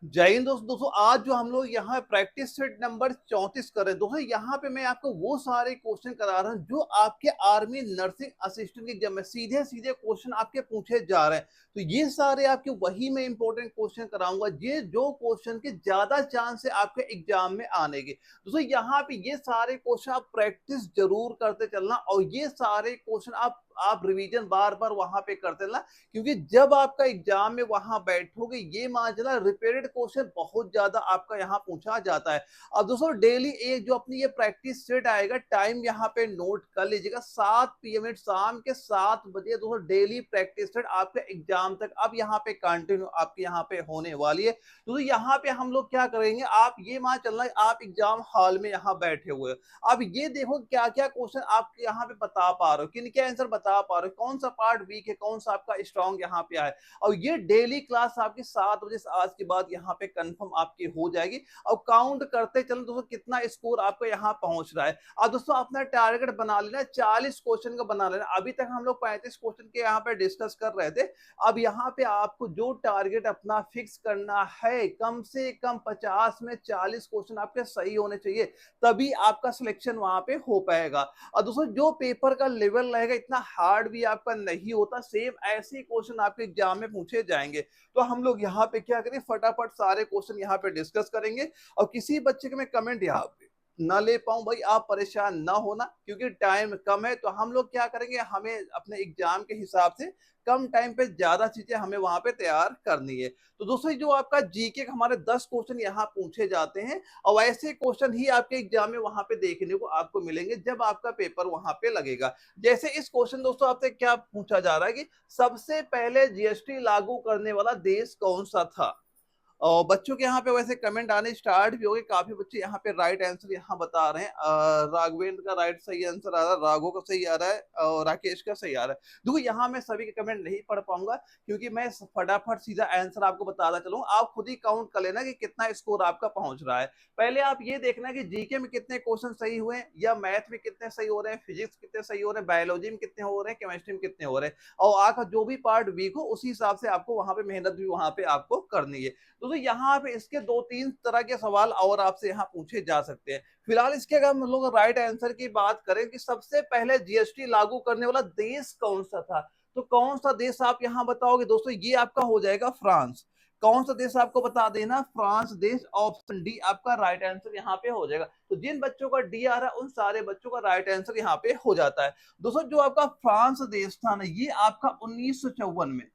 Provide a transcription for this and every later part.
जय हिंद दोस्तों आज जो हम लोग यहाँ प्रैक्टिस सेट नंबर 34 कर रहे हैं दोस्तों, यहाँ पे मैं आपको वो सारे क्वेश्चन करा रहा हूँ जो आपके आर्मी नर्सिंग असिस्टेंट के एग्जाम में सीधे सीधे क्वेश्चन आपके पूछे जा रहे हैं। तो ये सारे आपके वही मैं इंपॉर्टेंट क्वेश्चन कराऊंगा ये जो क्वेश्चन के ज्यादा चांस है आपके एग्जाम में आने के। दोस्तों यहाँ पे ये सारे क्वेश्चन आप प्रैक्टिस जरूर करते चलना और ये सारे क्वेश्चन आप रिवीजन बार बार वहां पे करते चलना, क्योंकि जब आपका एग्जाम में वहां बैठोगे ये मान चला रिपीटेड क्वेश्चन बहुत ज्यादा आपका यहाँ पूछा जाता है। अब दोस्तों डेली एक जो अपनी ये प्रैक्टिस सेट आएगा टाइम यहाँ पे नोट कर लीजिएगा 7 PM शाम के 7 बजे दोस्तों डेली प्रैक्टिस सेट आपके एग्जाम तक अब यहाँ पे कंटिन्यू आपके यहाँ पे होने वाली है। दोस्तों यहाँ पे हम लोग क्या करेंगे, आप ये मान चलना आप एग्जाम हॉल में यहाँ बैठे हुए अब ये देखो क्या क्या क्वेश्चन आप यहाँ पे बता पा रहे हो, किन क्या आंसर बता पा रहे हो, कौन सा पार्ट वीक है, कौन सा आपका स्ट्रॉन्ग यहाँ पे आए। और ये डेली क्लास आपकी 7 बजे से आज के बाद यहाँ पे कंफर्म आपकी हो जाएगी। और काउंट करते चलो दोस्तों कितना स्कोर आपका यहाँ पहुंच रहा है। अब दोस्तों अपना टारगेट बना लेना 40 क्वेश्चन का बना लेना। अभी तक हम लोग 35 क्वेश्चन के यहाँ पे डिस्कस कर रहे थे। अब यहाँ पे आपको जो टारगेट अपना फिक्स करना है कम से कम 50 में 40 क्वेश्चन आपके सही होने चाहिए, तभी आपका सिलेक्शन वहां पे हो पाएगा। और दोस्तों जो पेपर का लेवल रहेगा इतना हार्ड भी आपका नहीं होता, सेम ऐसे क्वेश्चन आपके एग्जाम में पूछे जाएंगे। तो हम लोग यहाँ पे क्या करें, फटाफट सारे क्वेश्चन यहाँ पे डिस्कस करेंगे। और किसी बच्चे के मैं कमेंट यहाँ पे ना ले पाऊं भाई आप परेशान ना होना, क्योंकि टाइम कम है। तो हम लोग क्या करेंगे, हमें अपने एग्जाम के हिसाब से कम टाइम पे ज्यादा चीजें हमें वहां पे तैयार करनी है। तो दोस्तों जो आपका जीके हमारे 10 क्वेश्चन यहाँ पूछे जाते हैं और ऐसे क्वेश्चन ही आपके एग्जाम में वहां पे देखने को आपको मिलेंगे जब आपका पेपर वहां पे लगेगा। जैसे इस क्वेश्चन दोस्तों आपसे क्या पूछा जा रहा है कि सबसे पहले जीएसटी लागू करने वाला देश कौन सा था। और बच्चों के यहाँ पे वैसे कमेंट आने स्टार्ट भी हो गए, काफी बच्चे यहाँ पे राइट आंसर यहाँ बता रहे हैं। राघवेंद्र का राइट सही आंसर आ रहा है, राघव का सही आ रहा है और राकेश का सही आ रहा है। देखो यहाँ मैं सभी के कमेंट नहीं पढ़ पाऊंगा क्योंकि मैं फटाफट सीधा आंसर आपको बताता चलूँ, आप खुद ही काउंट कर लेना कि कितना स्कोर आपका पहुंच रहा है। पहले आप ये देखना कि जीके में कितने क्वेश्चन सही हुए या मैथ में कितने सही हो रहे हैं, फिजिक्स कितने सही हो रहे हैं, बायोलॉजी में कितने हो रहे हैं, केमिस्ट्री में कितने हो रहे हैं। और आपका जो भी पार्ट वीक हो उसी हिसाब से आपको वहां पे मेहनत भी वहां पे आपको करनी है। दोस्तों यहाँ पे इसके 2-3 तरह के सवाल और आपसे यहाँ पूछे जा सकते हैं। फिलहाल इसके अगर हम लोग राइट आंसर की बात करें कि सबसे पहले जीएसटी लागू करने वाला देश कौन सा था, तो कौन सा देश आप यहाँ बताओगे दोस्तों, ये आपका हो जाएगा फ्रांस। कौन सा देश आपको बता देना, फ्रांस देश, ऑप्शन डी आपका राइट आंसर यहाँ पे हो जाएगा। तो जिन बच्चों का डी आ रहा है उन सारे बच्चों का राइट आंसर यहाँ पे हो जाता है। दोस्तों जो आपका फ्रांस देश था ना ये आपका 1954 में,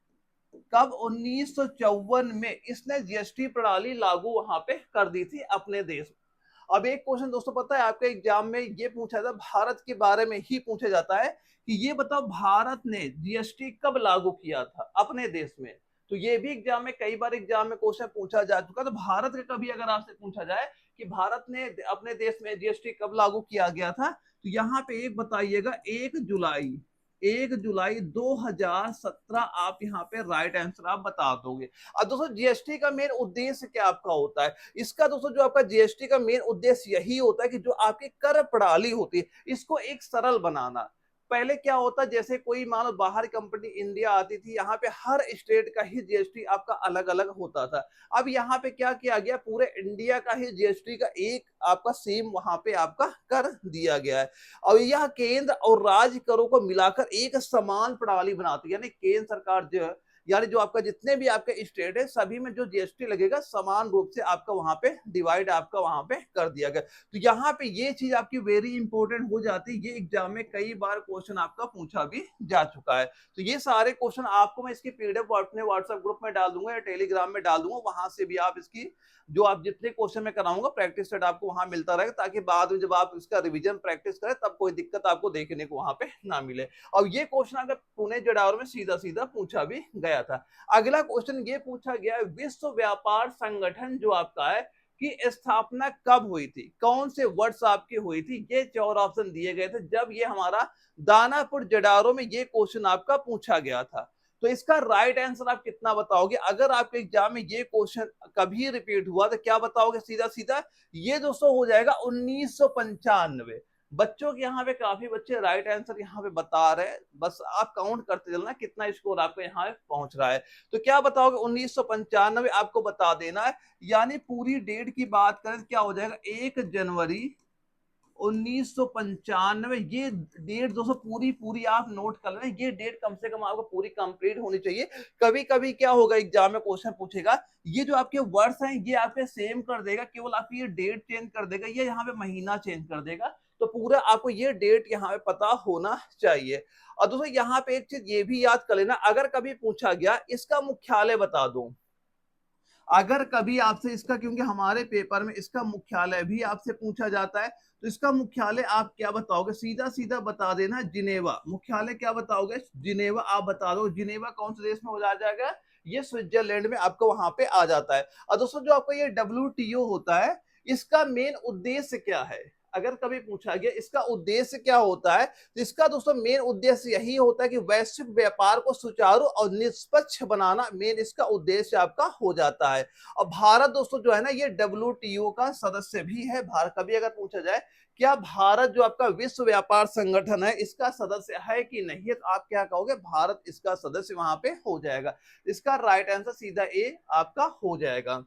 कब 1954 में इसने जीएसटी प्रणाली लागू वहां पे कर दी थी अपने देश में। अब एक क्वेश्चन दोस्तों पता है आपके एग्जाम में ये पूछा था, भारत के बारे में ही पूछा जाता है कि ये बताओ भारत ने जीएसटी कब लागू किया था अपने देश में। तो ये भी एग्जाम में कई बार एग्जाम में क्वेश्चन पूछा जा चुका। तो भारत का कभी अगर आपसे पूछा जाए कि भारत ने अपने देश में जीएसटी कब लागू किया गया था, तो यहाँ पे एक बताइएगा 1 जुलाई, 1 जुलाई 2017 आप यहाँ पे राइट आंसर आप बता दोगे। अब दोस्तों जीएसटी का मेन उद्देश्य क्या आपका होता है, इसका दोस्तों जो आपका जीएसटी का मेन उद्देश्य यही होता है कि जो आपकी कर प्रणाली होती है इसको एक सरल बनाना। पहले क्या होता, जैसे कोई मान लो बाहर कंपनी इंडिया आती थी, यहाँ पे हर स्टेट का ही जीएसटी आपका अलग अलग होता था। अब यहाँ पे क्या किया गया, पूरे इंडिया का ही जीएसटी का एक आपका सेम वहां पे आपका कर दिया गया है। और यह केंद्र और राज्य करों को मिलाकर एक समान प्रणाली बनाती है, यानी केंद्र सरकार जो है, यानी जो आपका जितने भी आपके स्टेट है सभी में जो जीएसटी लगेगा समान रूप से आपका वहां पे डिवाइड आपका वहां पे कर दिया गया। तो यहाँ पे ये चीज आपकी वेरी इंपॉर्टेंट हो जाती है, ये एग्जाम में कई बार क्वेश्चन आपका पूछा भी जा चुका है। तो ये सारे क्वेश्चन आपको मैं इसकी पीडीएफ अपने व्हाट्सएप ग्रुप में डाल दूंगा या टेलीग्राम में डाल दूंगा, वहां से भी आप इसकी जो आप जितने क्वेश्चन में कराऊंगा प्रैक्टिस सेट आपको वहां मिलता रहेगा, ताकि बाद में जब आप इसका रिवीजन प्रैक्टिस करें तब कोई दिक्कत आपको देखने को वहां पे ना मिले। और ये क्वेश्चन अगर पुणे जडावर में सीधा सीधा पूछा भी गया था। अगला क्वेश्चन ये पूछा गया है, विश्व व्यापार संगठन जो आपका है की स्थापना कब हुई थी, कौन से वर्ष आपकी हुई थी। ये 4 ऑप्शन दिए गए थे जब ये हमारा दानापुर जडारो में ये क्वेश्चन आपका पूछा गया था। तो इसका राइट आंसर आप कितना बताओगे, अगर आपके एग्जाम में ये क्वेश्चन कभी रिपीट हुआ तो क्या बताओगे सीधा सीधा, ये दोस्तों हो जाएगा 1995। बच्चों के यहाँ पे काफी बच्चे राइट आंसर यहाँ पे बता रहे हैं, बस आप काउंट करते चलना कितना स्कोर आपका यहाँ पहुंच रहा है। तो क्या बताओगे 1995 आपको बता देना है, यानी पूरी डेट की बात करें क्या हो जाएगा 1 जनवरी 1995। ये डेट दोस्तों पूरी पूरी आप नोट कर लेना, ये डेट कम से कम आपको पूरी कंप्लीट होनी चाहिए। कभी कभी क्या होगा एग्जाम में क्वेश्चन पूछेगा, ये जो आपके वर्ड्स हैं ये आपके सेम कर देगा, केवल आपकी ये डेट चेंज कर देगा, ये यहाँ पे महीना चेंज कर देगा, तो पूरा आपको ये डेट यहाँ पे पता होना चाहिए। और दोस्तों यहाँ पे एक चीज ये भी याद कर लेना, अगर कभी पूछा गया इसका मुख्यालय बता दो, अगर कभी आपसे इसका, क्योंकि हमारे पेपर में इसका मुख्यालय भी आपसे पूछा जाता है, तो इसका मुख्यालय आप क्या बताओगे, सीधा सीधा बता देना जिनेवा। मुख्यालय क्या बताओगे, जिनेवा आप बता दो। जिनेवा कौन से देश में हो जाएगा, ये स्विट्जरलैंड में आपको वहां पे आ जाता है। और दोस्तों जो आपका ये WTO होता है, इसका मेन उद्देश्य क्या है, अगर कभी पूछा गया इसका उद्देश्य क्या होता है, तो इसका दोस्तों मेन उद्देश्य यही होता है कि वैश्विक व्यापार को सुचारू और निष्पक्ष बनाना, मेन इसका उद्देश्य आपका हो जाता है। और भारत दोस्तों जो है ना ये WTO का सदस्य भी है। भारत कभी अगर पूछा जाए क्या भारत जो आपका विश्व व्यापार संगठन है इसका सदस्य है कि नहीं है, तो आप क्या कहोगे, भारत इसका सदस्य वहां पे हो जाएगा। इसका राइट आंसर सीधा ए आपका हो जाएगा।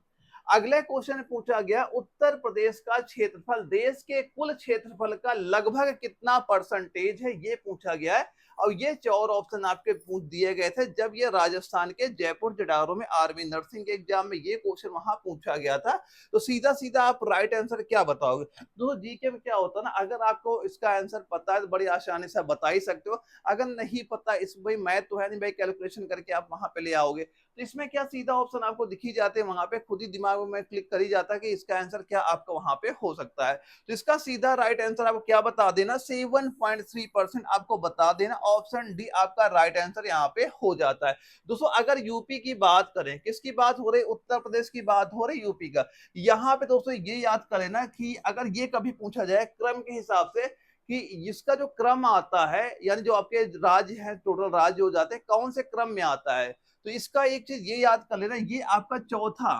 अगले क्वेश्चन में पूछा गया उत्तर प्रदेश का क्षेत्रफल देश के कुल क्षेत्रफल का लगभग कितना परसेंटेज है, ये पूछा गया है। और ये 4 ऑप्शन आपके पूछ दिए गए थे जब ये राजस्थान के जयपुर जटारो में आर्मी नर्सिंग के एग्जाम में ये क्वेश्चन वहां पूछा गया था। तो सीधा सीधा आप राइट आंसर क्या बताओगे। दोस्तों जीके में क्या होता है ना, अगर आपको इसका आंसर पता है तो बड़ी आसानी से बता ही सकते हो, अगर नहीं पता, इस भाई मैथ तो है नहीं भाई, कैलकुलेशन करके आप वहां पे ले आओगे। तो इसमें क्या सीधा ऑप्शन आपको दिख ही जाते हैं, वहां पे खुद ही दिमाग में क्लिक कर ही जाता है कि इसका आंसर क्या आपका वहां पे हो सकता है। तो इसका सीधा राइट आंसर आपको क्या बता देना, 7.3% आपको बता देना, ऑप्शन डी आपका राइट आंसर यहाँ पे हो जाता है। दोस्तों अगर यूपी की बात करें, किसकी बात हो रही, उत्तर प्रदेश की बात हो रही, यूपी का, यहाँ पे दोस्तों ये याद करें ना कि अगर ये कभी पूछा जाए क्रम के हिसाब से कि इसका जो क्रम आता है, यानी जो आपके राज्य है टोटल राज्य हो जाते हैं कौन से क्रम में आता है, तो इसका एक चीज ये याद कर लेना, ये आपका चौथा,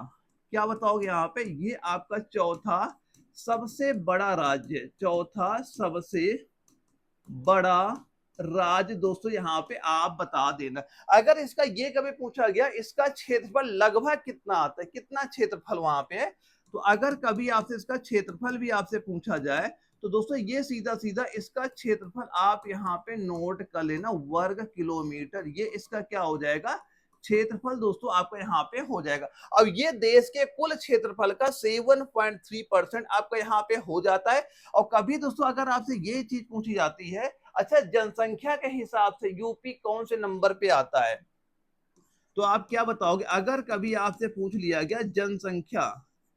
क्या बताओगे यहाँ पे, ये आपका चौथा सबसे बड़ा राज्य, चौथा सबसे बड़ा राज्य दोस्तों यहाँ पे आप बता देना। अगर इसका ये कभी पूछा गया इसका क्षेत्रफल लगभग कितना आता है, कितना क्षेत्रफल वहां पे है, तो अगर कभी आपसे इसका क्षेत्रफल भी आपसे पूछा जाए तो दोस्तों ये सीधा सीधा इसका क्षेत्रफल आप यहाँ पे नोट कर लेना, वर्ग किलोमीटर, ये इसका क्या हो जाएगा, क्षेत्रफल दोस्तों आपका यहाँ पे हो जाएगा। अब ये देश के कुल क्षेत्रफल का 7.3% आपका यहाँ पे हो जाता है। और कभी दोस्तों अगर आपसे ये चीज पूछी जाती है, अच्छा जनसंख्या के हिसाब से यूपी कौन से नंबर पे आता है, तो आप क्या बताओगे, अगर कभी आपसे पूछ लिया गया जनसंख्या,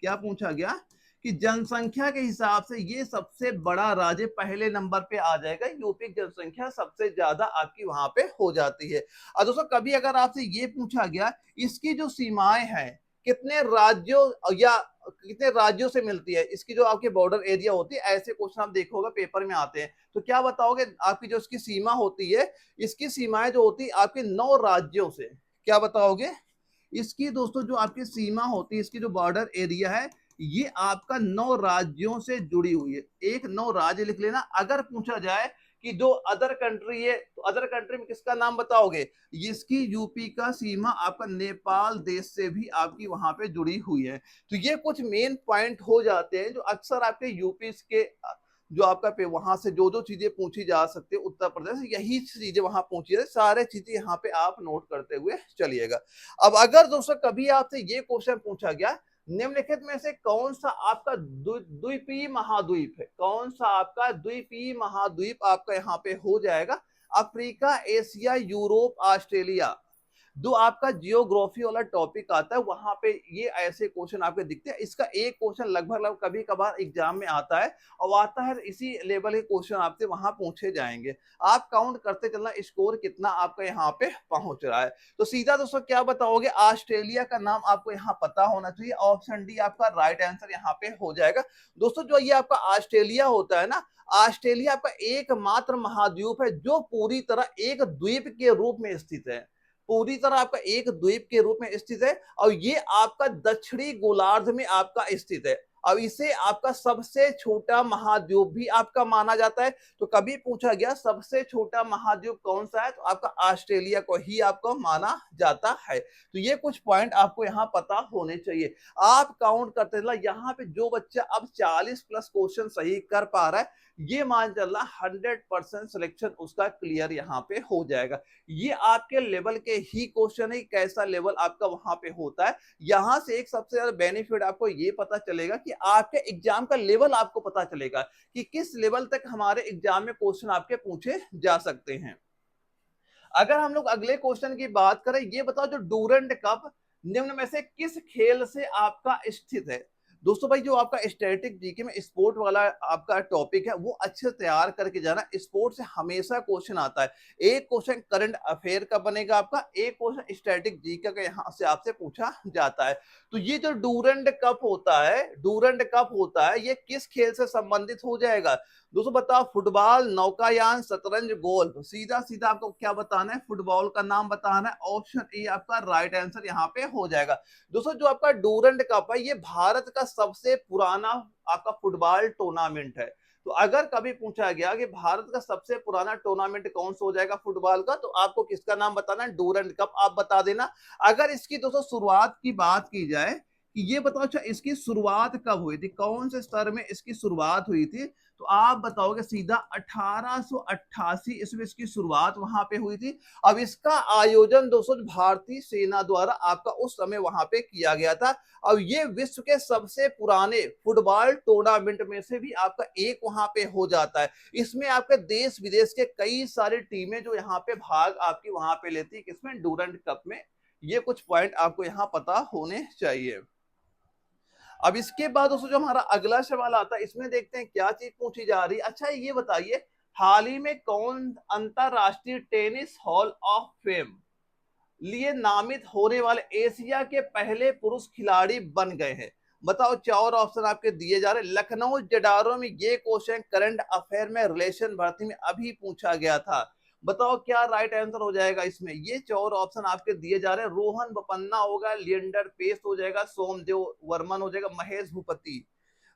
क्या पूछा गया कि जनसंख्या के हिसाब से ये सबसे बड़ा राज्य पहले नंबर पे आ जाएगा, यूपी की जनसंख्या सबसे ज्यादा आपकी वहां पे हो जाती है। और दोस्तों कभी अगर आपसे ये पूछा गया इसकी जो सीमाएं हैं कितने राज्यों या कितने राज्यों से मिलती है, इसकी जो आपके बॉर्डर एरिया होती है, ऐसे क्वेश्चन आप देखोगे पेपर में आते हैं, तो क्या बताओगे आपकी जो इसकी सीमा होती है, इसकी सीमाएं जो होती है आपके 9 राज्यों से, क्या बताओगे, इसकी दोस्तों जो आपकी सीमा होती है, इसकी जो बॉर्डर एरिया है ये आपका 9 राज्यों से जुड़ी हुई है। एक 9 राज्य लिख लेना। अगर पूछा जाए कि जो अदर कंट्री है, तो अदर कंट्री में किसका नाम बताओगे, इसकी यूपी का सीमा आपका नेपाल देश से भी आपकी वहां पे जुड़ी हुई है। तो ये कुछ मेन पॉइंट हो जाते हैं जो अक्सर आपके यूपी के जो आपका पे वहां से जो जो चीजें पूछी जा सकती है, उत्तर प्रदेश यही चीजें वहां पूछी जाए, सारे चीजें यहाँ पे आप नोट करते हुए चलिएगा। अब अगर दोस्तों कभी आपसे ये क्वेश्चन पूछा गया निम्नलिखित में से कौन सा आपका द्वीपीय महाद्वीप है, कौन सा आपका द्वीपीय महाद्वीप आपका यहाँ पे हो जाएगा, अफ्रीका, एशिया, यूरोप, ऑस्ट्रेलिया, जो आपका जियोग्राफी वाला टॉपिक आता है वहां पे ये ऐसे क्वेश्चन आपके दिखते हैं। इसका एक क्वेश्चन लगभग कभी कभार एग्जाम में आता है और आता है इसी लेवल के क्वेश्चन आपसे वहां पूछे जाएंगे। आप काउंट करते चलना स्कोर कितना आपका यहाँ पे पहुंच रहा है। तो सीधा दोस्तों क्या बताओगे, ऑस्ट्रेलिया का नाम आपको यहाँ पता होना चाहिए, ऑप्शन डी आपका राइट आंसर यहाँ पे हो जाएगा। दोस्तों जो ये आपका ऑस्ट्रेलिया होता है ना, ऑस्ट्रेलिया आपका एकमात्र महाद्वीप है जो पूरी तरह एक द्वीप के रूप में स्थित है, पूरी तरह आपका एक द्वीप के रूप में स्थित है और ये आपका दक्षिणी गोलार्ध में आपका स्थित है। अब इसे आपका सबसे छोटा महाद्वीप भी आपका माना जाता है। तो कभी पूछा गया सबसे छोटा महाद्वीप कौन सा है, तो आपका ऑस्ट्रेलिया को ही आपको माना जाता है। तो ये कुछ पॉइंट आपको यहाँ पता होने चाहिए। आप काउंट करते चला, यहाँ पे जो बच्चा अब 40 प्लस क्वेश्चन सही कर पा रहा है, ये मान चलना 100% सिलेक्शन उसका क्लियर यहाँ पे हो जाएगा। ये आपके लेवल के ही क्वेश्चन है, कैसा लेवल आपका वहां पे होता है। यहां से एक सबसे ज्यादा बेनिफिट आपको ये पता चलेगा कि आपके एग्जाम का लेवल आपको पता चलेगा कि किस लेवल तक हमारे एग्जाम में क्वेश्चन आपके पूछे जा सकते हैं। अगर हम लोग अगले क्वेश्चन की बात करें, ये बताओ जो डूरंड कप निम्न में से किस खेल से आपका स्थित है। दोस्तों भाई, जो आपका स्टैटिक जीके में स्पोर्ट वाला आपका टॉपिक है, वो अच्छे से तैयार करके जाना। स्पोर्ट से हमेशा क्वेश्चन आता है। एक क्वेश्चन करंट अफेयर का बनेगा आपका, एक क्वेश्चन स्टैटिक जीके का यहाँ से आपसे पूछा जाता है। तो ये जो डूरंड कप होता है, डूरंड कप होता है, ये किस खेल से संबंधित हो जाएगा। दोस्तों बताओ, फुटबॉल, नौकायान, शतरंज, गोल्फ। सीधा सीधा आपको क्या बताना है, फुटबॉल का नाम बताना है। ऑप्शन ए आपका राइट आंसर यहाँ पे हो जाएगा। दोस्तों जो आपका डूरंड कप है, ये भारत का सबसे पुराना आपका फुटबॉल टूर्नामेंट है। तो अगर कभी पूछा गया कि भारत का सबसे पुराना टूर्नामेंट कौन सा हो जाएगा फुटबॉल का, तो आपको किसका नाम बताना है, डूरंड कप आप बता देना। अगर इसकी दोस्तों शुरुआत की बात की जाए कि ये बताओ, अच्छा इसकी शुरुआत कब हुई थी, कौन से स्तर में इसकी शुरुआत हुई थी, तो आप बताओगे सीधा 1888 इसमें इसकी शुरुआत वहां पे हुई थी। अब इसका आयोजन दोस्तों भारतीय सेना द्वारा आपका उस समय वहां पे किया गया था। अब ये विश्व के सबसे पुराने फुटबॉल टूर्नामेंट में से भी आपका एक वहां पे हो जाता है। इसमें आपके देश विदेश के कई सारी टीमें जो यहाँ पे भाग आपकी वहां पे लेती है, किसमें, डूरंड कप में। ये कुछ पॉइंट आपको यहाँ पता होने चाहिए। अब इसके बाद दोस्तों जो हमारा अगला सवाल आता है, इसमें देखते हैं क्या चीज पूछी जा रही है। अच्छा ये बताइए, हाल ही में कौन अंतरराष्ट्रीय टेनिस हॉल ऑफ फेम लिए नामित होने वाले एशिया के पहले पुरुष खिलाड़ी बन गए हैं। बताओ, चार ऑप्शन आपके दिए जा रहे हैं। लखनऊ जडारो में ये क्वेश्चन करंट अफेयर में रिलेशन भर्ती में अभी पूछा गया था। बताओ क्या राइट आंसर हो जाएगा इसमें। ये चार ऑप्शन आपके दिए जा रहे हैं। रोहन बोपन्ना होगा, लिएंडर पेस हो जाएगा, सोमदेव वर्मन हो जाएगा, महेश भूपति।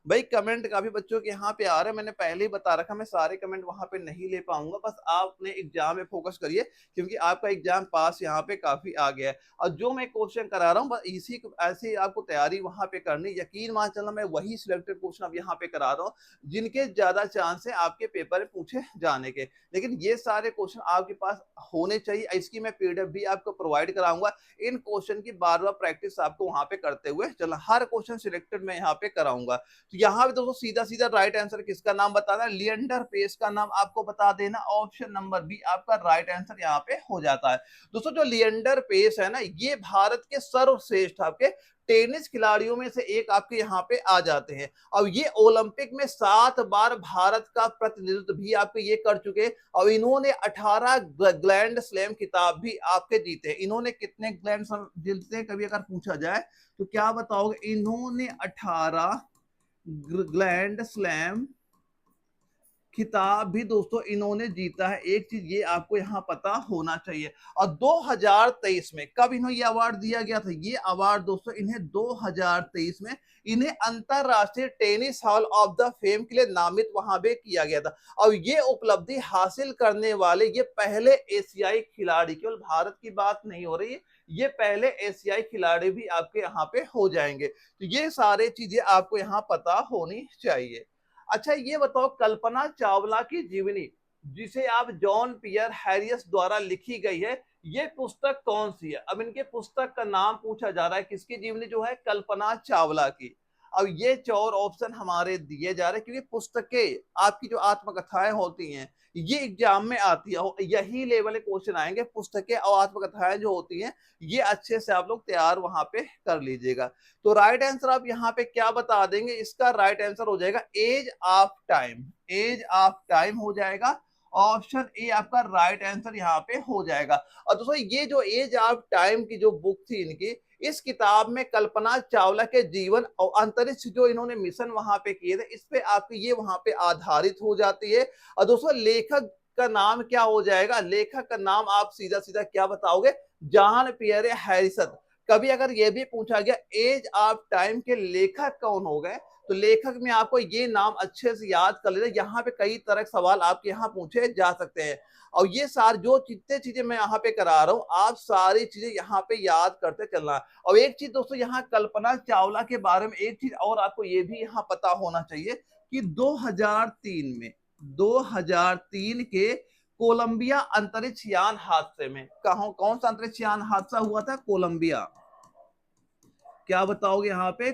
भाई कमेंट काफी बच्चों के यहाँ पे आ रहे हैं, मैंने पहले ही बता रखा, मैं सारे कमेंट वहां पे नहीं ले पाऊंगा। बस आप अपने एग्जाम में फोकस करिए, क्योंकि आपका एग्जाम पास यहाँ पे काफी आ गया है। और जो मैं क्वेश्चन करा रहा हूँ, बस इसी ऐसे आपको तैयारी वहां पे करनी। यकीन मान चलना, मैं वही सिलेक्टेड क्वेश्चन अब यहाँ पे करा रहा हूँ जिनके ज्यादा चांस है आपके पेपर में पूछे जाने के। लेकिन ये सारे क्वेश्चन आपके पास होने चाहिए। इसकी मैं पीडीएफ भी आपको प्रोवाइड कराऊंगा। इन क्वेश्चन की बार बार प्रैक्टिस आपको वहां पे करते हुए चलना, हर क्वेश्चन सिलेक्टेड मैं यहाँ पे कराऊंगा। तो यहाँ पे दोस्तों सीधा सीधा राइट आंसर किसका नाम बताना है, लिएंडर पेस का नाम आपको बता देना। ऑप्शन नंबर बी आपका राइट आंसर यहाँ पे हो जाता है। दोस्तों जो लिएंडर पेस है ना, ये भारत के सर्वश्रेष्ठ आपके टेनिस खिलाड़ियों में से एक आपके यहाँ पे आ जाते हैं। अब ये ओलंपिक में 7 बार भारत का प्रतिनिधित्व भी आपके ये कर चुके हैं। और इन्होंने 18 ग्रैंड स्लैम खिताब भी आपके जीते हैं। इन्होंने कितने ग्रैंड स्लैम जीते हैं, कभी अगर पूछा जाए तो क्या बताओगे। इन्होंने 18 ग्रैंड स्लैम खिताब भी दोस्तों इन्होंने जीता है। एक चीज ये आपको यहाँ पता होना चाहिए। और 2023 में कब इन्हें ये अवार्ड दिया गया था, ये अवार्ड दोस्तों इन्हें 2023 में इन्हें अंतरराष्ट्रीय tennis hall of the fame के लिए नामित वहां पे किया गया था। और ये उपलब्धि हासिल करने वाले ये पहले एशियाई खिलाड़ी, केवल भारत की बात नहीं हो रही है, ये पहले एशियाई खिलाड़ी भी आपके यहाँ पे हो जाएंगे। तो ये सारे चीजें आपको यहाँ पता होनी चाहिए। अच्छा ये बताओ, कल्पना चावला की जीवनी, जिसे आप जॉन पियर हैरियस द्वारा लिखी गई है, ये पुस्तक कौन सी है। अब इनके पुस्तक का नाम पूछा जा रहा है, किसकी जीवनी जो है, कल्पना चावला की। अब ये चार ऑप्शन हमारे दिए जा रहे हैं, क्योंकि पुस्तकें आपकी जो आत्मकथाएं होती हैं, ये एग्जाम में आती है। यही लेवल के क्वेश्चन आएंगे, पुस्तकें और आत्मकथाएं जो होती हैं, ये अच्छे से आप लोग तैयार वहां पे कर लीजिएगा। तो राइट आंसर आप यहाँ पे क्या बता देंगे, इसका राइट आंसर हो जाएगा age of time. Age of time हो जाएगा। ऑप्शन ए आपका राइट आंसर यहाँ पे हो जाएगा। और दोस्तों ये जो एज ऑफ टाइम की जो बुक थी इनकी, इस किताब में कल्पना चावला के जीवन और अंतरिक्ष जो इन्होंने मिशन वहां पे किए थे, इस पे आपकी ये वहां पे आधारित हो जाती है। और दोस्तों लेखक का नाम क्या हो जाएगा, लेखक का नाम आप सीधा सीधा क्या बताओगे, जॉन पियर हैरिसन। कभी अगर ये भी पूछा गया एज ऑफ टाइम के लेखक कौन हो गए, तो लेखक में आपको ये नाम अच्छे से याद कर लेना, यहाँ पे कई तरह के सवाल आपके यहाँ पूछे जा सकते हैं। और ये सार जो जितने चीजें मैं यहाँ पे करा रहा हूँ, आप सारी चीजें यहाँ पे याद करते चलना। और एक चीज दोस्तों, यहाँ कल्पना चावला के बारे में एक चीज और आपको ये भी यहाँ पता होना चाहिए कि 2003 के कोलंबिया अंतरिक्ष यान हादसे में, कौन सा अंतरिक्ष यान हादसा हुआ था? कोलंबिया। क्या बताओगे यहाँ पे?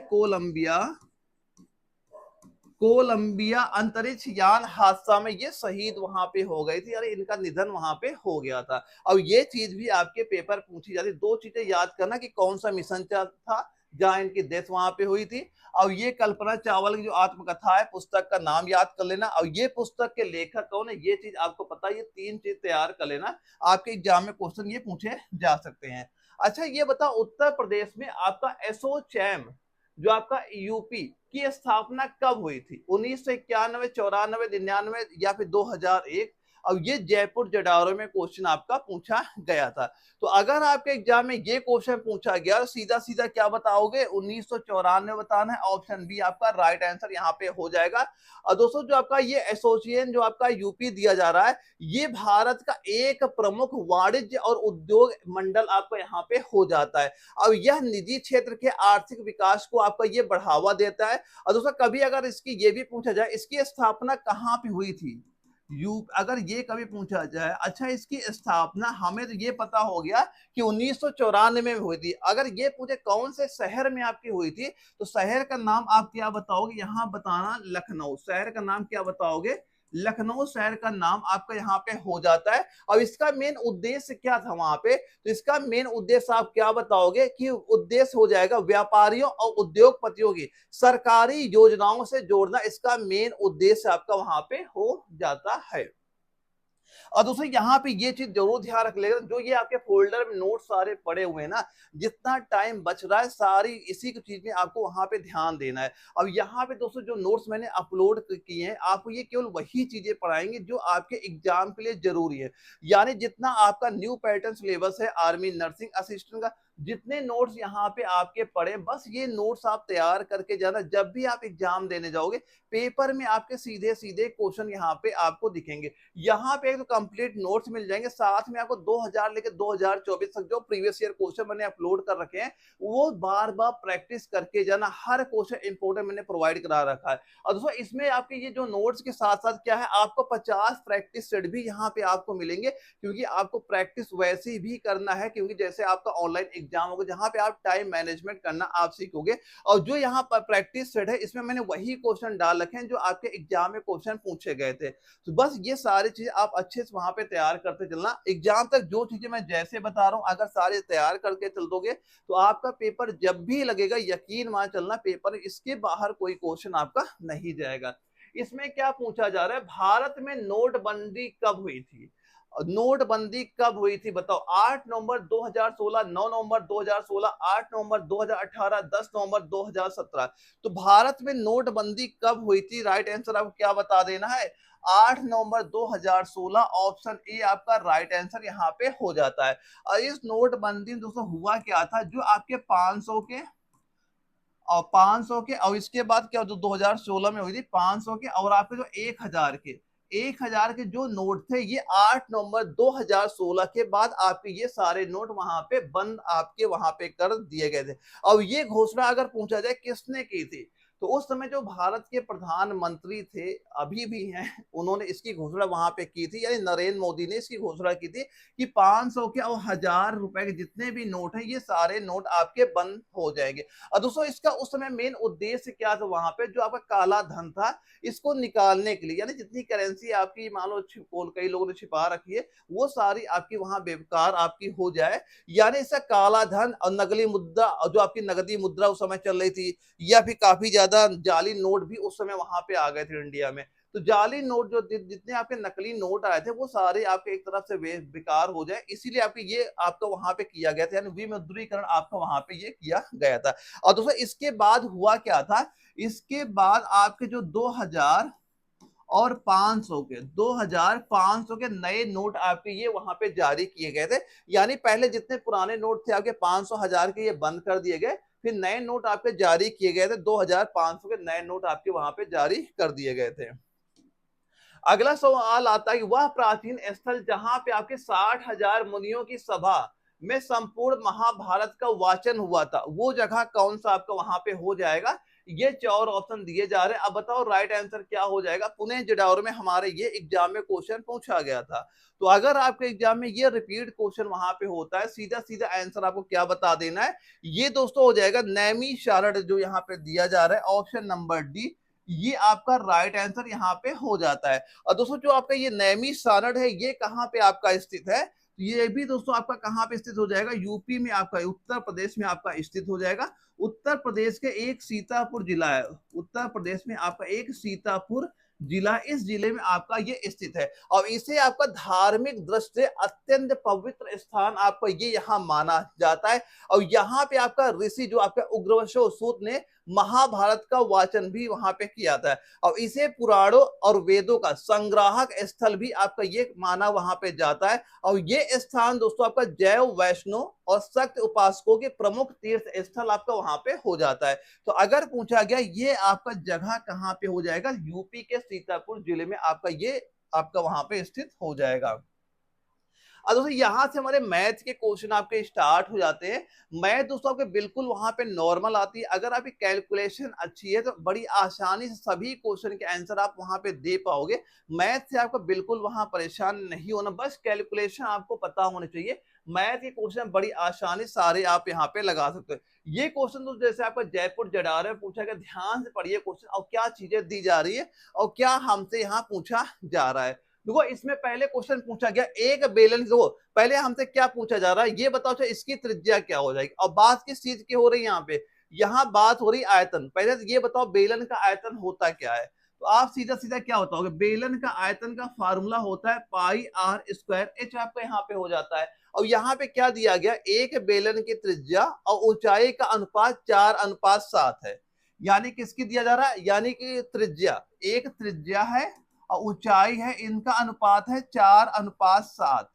कोलंबिया अंतरिक्ष यान हादसा में ये शहीद वहां पे हो गए थे, अरे इनका निधन वहां पे हो गया था। अब ये चीज भी आपके पेपर पूछी जाती, दो चीजें याद करना कि कौन सा मिशन था जहां इनकी डेथ वहां पे हुई थी। और ये कल्पना चावला की जो आत्मकथा है, पुस्तक का नाम याद कर लेना। और ये पुस्तक के लेखक कौन है, ये चीज आपको पता है। ये तीन चीज तैयार कर लेना, आपके एग्जाम में क्वेश्चन ये पूछे जा सकते हैं। अच्छा ये बताओ, उत्तर प्रदेश में आपका एसोचैम जो आपका यूपी की स्थापना कब हुई थी? 1991, 94, 99 या फिर 2001? अब ये जयपुर जडारो में क्वेश्चन आपका पूछा गया था। तो अगर आपके एग्जाम में ये क्वेश्चन पूछा गया तो सीधा सीधा क्या बताओगे? 1994 बताना है। ऑप्शन बी आपका राइट आंसर यहाँ पे हो जाएगा। और दोस्तों जो आपका ये एसोसिएशन जो आपका यूपी दिया जा रहा है, ये भारत का एक प्रमुख वाणिज्य और उद्योग मंडल आपका यहाँ पे हो जाता है। अब यह निजी क्षेत्र के आर्थिक विकास को आपका ये बढ़ावा देता है। और दोस्तों कभी अगर इसकी ये भी पूछा जाए, इसकी स्थापना कहाँ पे हुई थी? अगर ये कभी पूछा जाए, अच्छा इसकी स्थापना हमें तो ये पता हो गया कि 1994 में हुई थी। अगर ये पूछे कौन से शहर में आपकी हुई थी, तो शहर का नाम आप क्या बताओगे? यहाँ बताना लखनऊ। शहर का नाम क्या बताओगे? लखनऊ शहर का नाम आपका यहाँ पे हो जाता है। और इसका मेन उद्देश्य क्या था वहां पे? तो इसका मेन उद्देश्य आप क्या बताओगे कि उद्देश्य हो जाएगा व्यापारियों और उद्योगपतियों की सरकारी योजनाओं से जोड़ना, इसका मेन उद्देश्य आपका वहां पे हो जाता है। और दोस्तों यहाँ पे ये चीज जरूर ध्यान रख लेगा, जो ये आपके फोल्डर में नोट सारे पड़े हुए हैं ना, जितना टाइम बच रहा है सारी इसी की चीज में आपको वहां पे ध्यान देना है। अब यहाँ पे दोस्तों जो नोट्स मैंने अपलोड किए हैं, आपको ये केवल वही चीजें पढ़ाएंगे जो आपके एग्जाम के लिए जरूरी है। यानी जितना आपका न्यू पैटर्न सिलेबस है आर्मी नर्सिंग असिस्टेंट का, जितने नोट्स यहाँ पे आपके पढ़े, बस ये नोट्स आप तैयार करके जाना। जब भी आप एग्जाम देने जाओगे, पेपर में आपके सीधे सीधे क्वेश्चन यहाँ पे आपको दिखेंगे। यहाँ पे तो कंप्लीट नोट्स मिल जाएंगे, साथ में आपको 2000 लेकर 2024 तक जो प्रीवियस ईयर क्वेश्चन मैंने अपलोड कर रखे हैं, वो बार बार प्रैक्टिस करके जाना। हर क्वेश्चन इंपोर्टेंट मैंने प्रोवाइड करा रखा है। और दोस्तों इसमें आपके ये जो नोट्स के साथ साथ क्या है, आपको 50 प्रैक्टिस सेट भी यहाँ पे आपको मिलेंगे, क्योंकि आपको प्रैक्टिस वैसे भी करना है, क्योंकि जैसे आपका ऑनलाइन एग्जाम होगा जहां पे आप टाइम मैनेजमेंट करना आप सीखोगे। और जो यहाँ पर प्रैक्टिस सेट है, इसमें मैंने वही क्वेश्चन डाल रखे हैं जो आपके एग्जाम में क्वेश्चन पूछे गए थे। तो बस ये सारी चीजें आप अच्छे से वहां पे तैयार करते चलना। एग्जाम तक जो चीजें मैं जैसे बता रहा हूँ, अगर सारे तैयार करके चल दोगे तो आपका पेपर जब भी लगेगा, यकीन मान चलना, पेपर इसके बाहर कोई क्वेश्चन आपका नहीं जाएगा। इसमें क्या पूछा जा रहा है, भारत में नोटबंदी कब हुई थी? नोटबंदी कब हुई थी बताओ? 8 नवंबर 2016, 9 नवंबर 2016, 8 नवंबर 2018, 10 नवंबर 2017। तो भारत में नोटबंदी कब हुई थी? राइट आंसर आपको क्या बता देना है? 8 नवंबर 2016। ऑप्शन ए आपका राइट आंसर यहाँ पे हो जाता है। और इस नोटबंदी में दोस्तों हुआ क्या था, जो आपके 500 के और 500 के, और इसके बाद क्या जो 2016 में हुई थी 500 के, और आपके जो 1000 के जो नोट थे, ये 8 नवंबर 2016 के बाद आपके ये सारे नोट वहां पे बंद आपके वहां पे कर दिए गए थे। अब ये घोषणा अगर पूछा जाए किसने की थी, तो उस समय जो भारत के प्रधानमंत्री थे, अभी भी हैं, उन्होंने इसकी घोषणा वहां पे की थी, यानी नरेंद्र मोदी ने इसकी घोषणा की थी कि 500 के और 1000 रुपए के जितने भी नोट हैं, ये सारे नोट आपके बंद हो जाएंगे। और दोस्तों इसका उस समय मेन उद्देश्य क्या था, वहां पे जो आपका काला धन था इसको निकालने के लिए, यानी जितनी करेंसी आपकी मान लो कई लोगों ने छिपा रखी है, वो सारी आपकी वहां बेकार आपकी हो जाए। यानी इसका काला धन और नकली मुद्रा, जो आपकी नगदी मुद्रा उस समय चल रही थी, या फिर काफी ज्यादा जाली नोट भी उस समय वहां पे आ गए थे इंडिया में। तो जाली नोट जो जितने आपके नकली नोट आए थे, वो सारे आपके एक तरफ से बेकार हो जाए, इसीलिए आपके ये आपका वहां पे किया गया था, यानी विमुद्रीकरण आपका वहां पे ये किया गया था। और दोस्तों इसके बाद हुआ क्या था, इसके बाद आपके जो 2000 और 500 के नए नोट आपके ये वहां पे जारी किए गए थे। यानी पहले जितने पुराने नोट थे आपके 500, 1000 के, ये बंद कर दिए गए। फिर नए नोट आपके जारी किए गए थे, 2500 के नए नोट आपके वहां पे जारी कर दिए गए थे। अगला सवाल आता है कि वह प्राचीन स्थल जहां पे आपके 60,000 मुनियों की सभा में संपूर्ण महाभारत का वाचन हुआ था, वो जगह कौन सा आपका वहां पे हो जाएगा? ये चार ऑप्शन दिए जा रहे हैं। अब बताओ राइट आंसर क्या हो जाएगा? पुणे जिडाउर में हमारे ये एग्जाम में क्वेश्चन पूछा गया था। तो अगर आपके एग्जाम में ये रिपीट क्वेश्चन वहां पे होता है, सीधा सीधा आंसर आपको क्या बता देना है? ये दोस्तों हो जाएगा नैमिषारण्य, जो यहाँ पे दिया जा रहा है ऑप्शन नंबर डी, ये आपका राइट आंसर यहाँ पे हो जाता है। और दोस्तों जो आपका ये नैमिषारण्य है, ये कहाँ पे आपका स्थित है? ये भी दोस्तों आपका कहाँ पे स्थित हो जाएगा? यूपी में आपका, उत्तर प्रदेश में आपका स्थित हो जाएगा। उत्तर प्रदेश के एक सीतापुर जिला है, उत्तर प्रदेश में आपका एक सीतापुर जिला, इस जिले में आपका ये स्थित है। और इसे आपका धार्मिक दृष्टि से अत्यंत पवित्र स्थान आपका ये यहाँ माना जाता है। और यहाँ पे आपका ऋषि जो आपका उग्रवशो सूत ने महाभारत का वाचन भी वहां पे किया था। और इसे पुराणों और वेदों का संग्राहक स्थल भी आपका ये माना वहां पे जाता है। और ये स्थान दोस्तों आपका जैव वैष्णव और शक्ति उपासकों के प्रमुख तीर्थ स्थल आपका वहां पे हो जाता है। तो अगर पूछा गया ये आपका जगह कहाँ पे हो जाएगा? यूपी के सीतापुर जिले में आपका ये आपका वहां पे स्थित हो जाएगा। अब दोस्तों यहाँ से हमारे मैथ के क्वेश्चन आपके स्टार्ट हो जाते हैं। मैथ दोस्तों आपके बिल्कुल वहां पे नॉर्मल आती है। अगर आपकी कैलकुलेशन अच्छी है तो बड़ी आसानी से सभी क्वेश्चन के आंसर आप वहां पे दे पाओगे। मैथ से आपको बिल्कुल वहां परेशान नहीं होना, बस कैलकुलेशन आपको पता होनी चाहिए। मैथ के क्वेश्चन बड़ी आसानी सारे आप यहाँ पे लगा सकते हो। ये क्वेश्चन तो जैसे आपका जयपुर जडार में पूछा गया, ध्यान से पढ़िए क्वेश्चन और क्या चीजें दी जा रही है और क्या हमसे यहाँ पूछा जा रहा है। देखो इसमें पहले क्वेश्चन पूछा गया एक बेलन, देखो पहले हमसे क्या पूछा जा रहा है ये बताओ, अच्छा इसकी त्रिज्या क्या हो जाएगी। और बात किस चीज की हो रही है यहाँ पे? यहाँ बात हो रही आयतन। पहले तो ये बताओ बेलन का आयतन होता क्या है? तो आप सीधा सीधा क्या बताओगे? बेलन का आयतन का फार्मूला होता है पाई आर स्क्वायर एच, आपका यहाँ पे हो जाता है। और यहाँ पे क्या दिया गया? एक बेलन की त्रिज्या और ऊंचाई का अनुपात 4:7 है। यानी किसकी दिया जा रहा है? यानी कि त्रिज्या, एक त्रिज्या है और ऊंचाई है, इनका अनुपात है 4:7।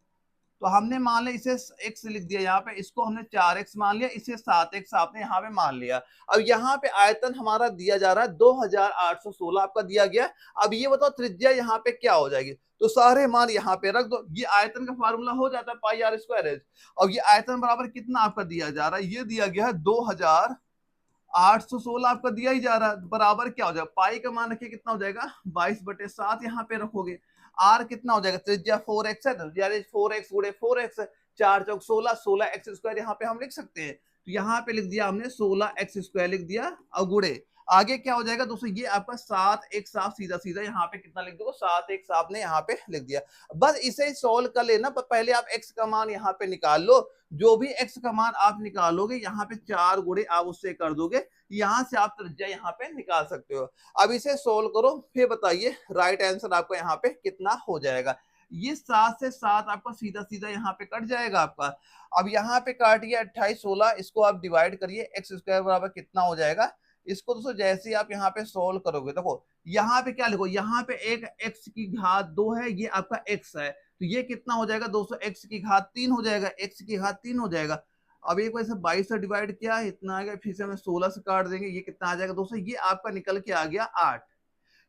तो हमने मान लिया इसे x लिख दिया यहाँ पे, इसको हमने 4x मान लिया, इसे 7x आपने यहाँ पे मान लिया। अब यहाँ पे आयतन हमारा दिया जा रहा है 2816 आपका दिया गया। अब ये बताओ त्रिज्या यहाँ पे क्या हो जाएगी? तो सारे मान यहाँ पे रख दो। ये आयतन का फार्मूला हो जाता है पाई आर स्क्वायर एच। और ये आयतन बराबर कितना आपका दिया जा रहा है? ये दिया गया है 2816 आपका दिया ही जा रहा है। बराबर क्या हो जाएगा? पाई का मान रखिए कितना हो जाएगा? 22/7 यहाँ पे रखोगे। आर कितना हो जाएगा? त्रिज्या 4x है, यानी 4x गुणे 4x, 4 चौक 16, 16x स्क्वायर यहाँ पे हम लिख सकते हैं। तो यहाँ पे लिख दिया हमने 16x स्क्वायर लिख दिया और गुणे आगे क्या हो जाएगा दोस्तों? ये आपका 7x आप सीधा सीधा यहाँ पे कितना लिख दोगे? 7x आपने यहाँ पे लिख दिया। बस इसे सॉल्व कर लेना, पहले आप x का मान यहाँ पे निकाल लो। जो भी x का मान आप निकालोगे यहाँ पे 4 गुणे आप उससे कर दोगे, यहाँ से आप त्रिज्या यहाँ पे निकाल सकते हो। अब इसे सोल्व करो, फिर बताइए राइट आंसर आपका यहाँ पे कितना हो जाएगा। ये 7 से 7 आपका सीधा सीधा यहाँ पे कट जाएगा आपका। अब यहाँ पे काटिए 28 16, इसको आप डिवाइड करिए, एक्स स्क्वायर बराबर कितना हो जाएगा? इसको दोस्तों जैसे ही आप यहाँ पे सोल्व करोगे, देखो यहाँ पे क्या लिखो, यहाँ पे एक x की घात 2 है, ये आपका x है, तो ये कितना हो जाएगा दोस्तों? x की घात 3 हो जाएगा, x की घात 3 हो जाएगा। अब एक वैसे 22 से डिवाइड किया इतना आ गया, फिर से हमें 16 से काट देंगे, ये कितना आ जाएगा दोस्तों? ये आपका निकल के आ गया 8।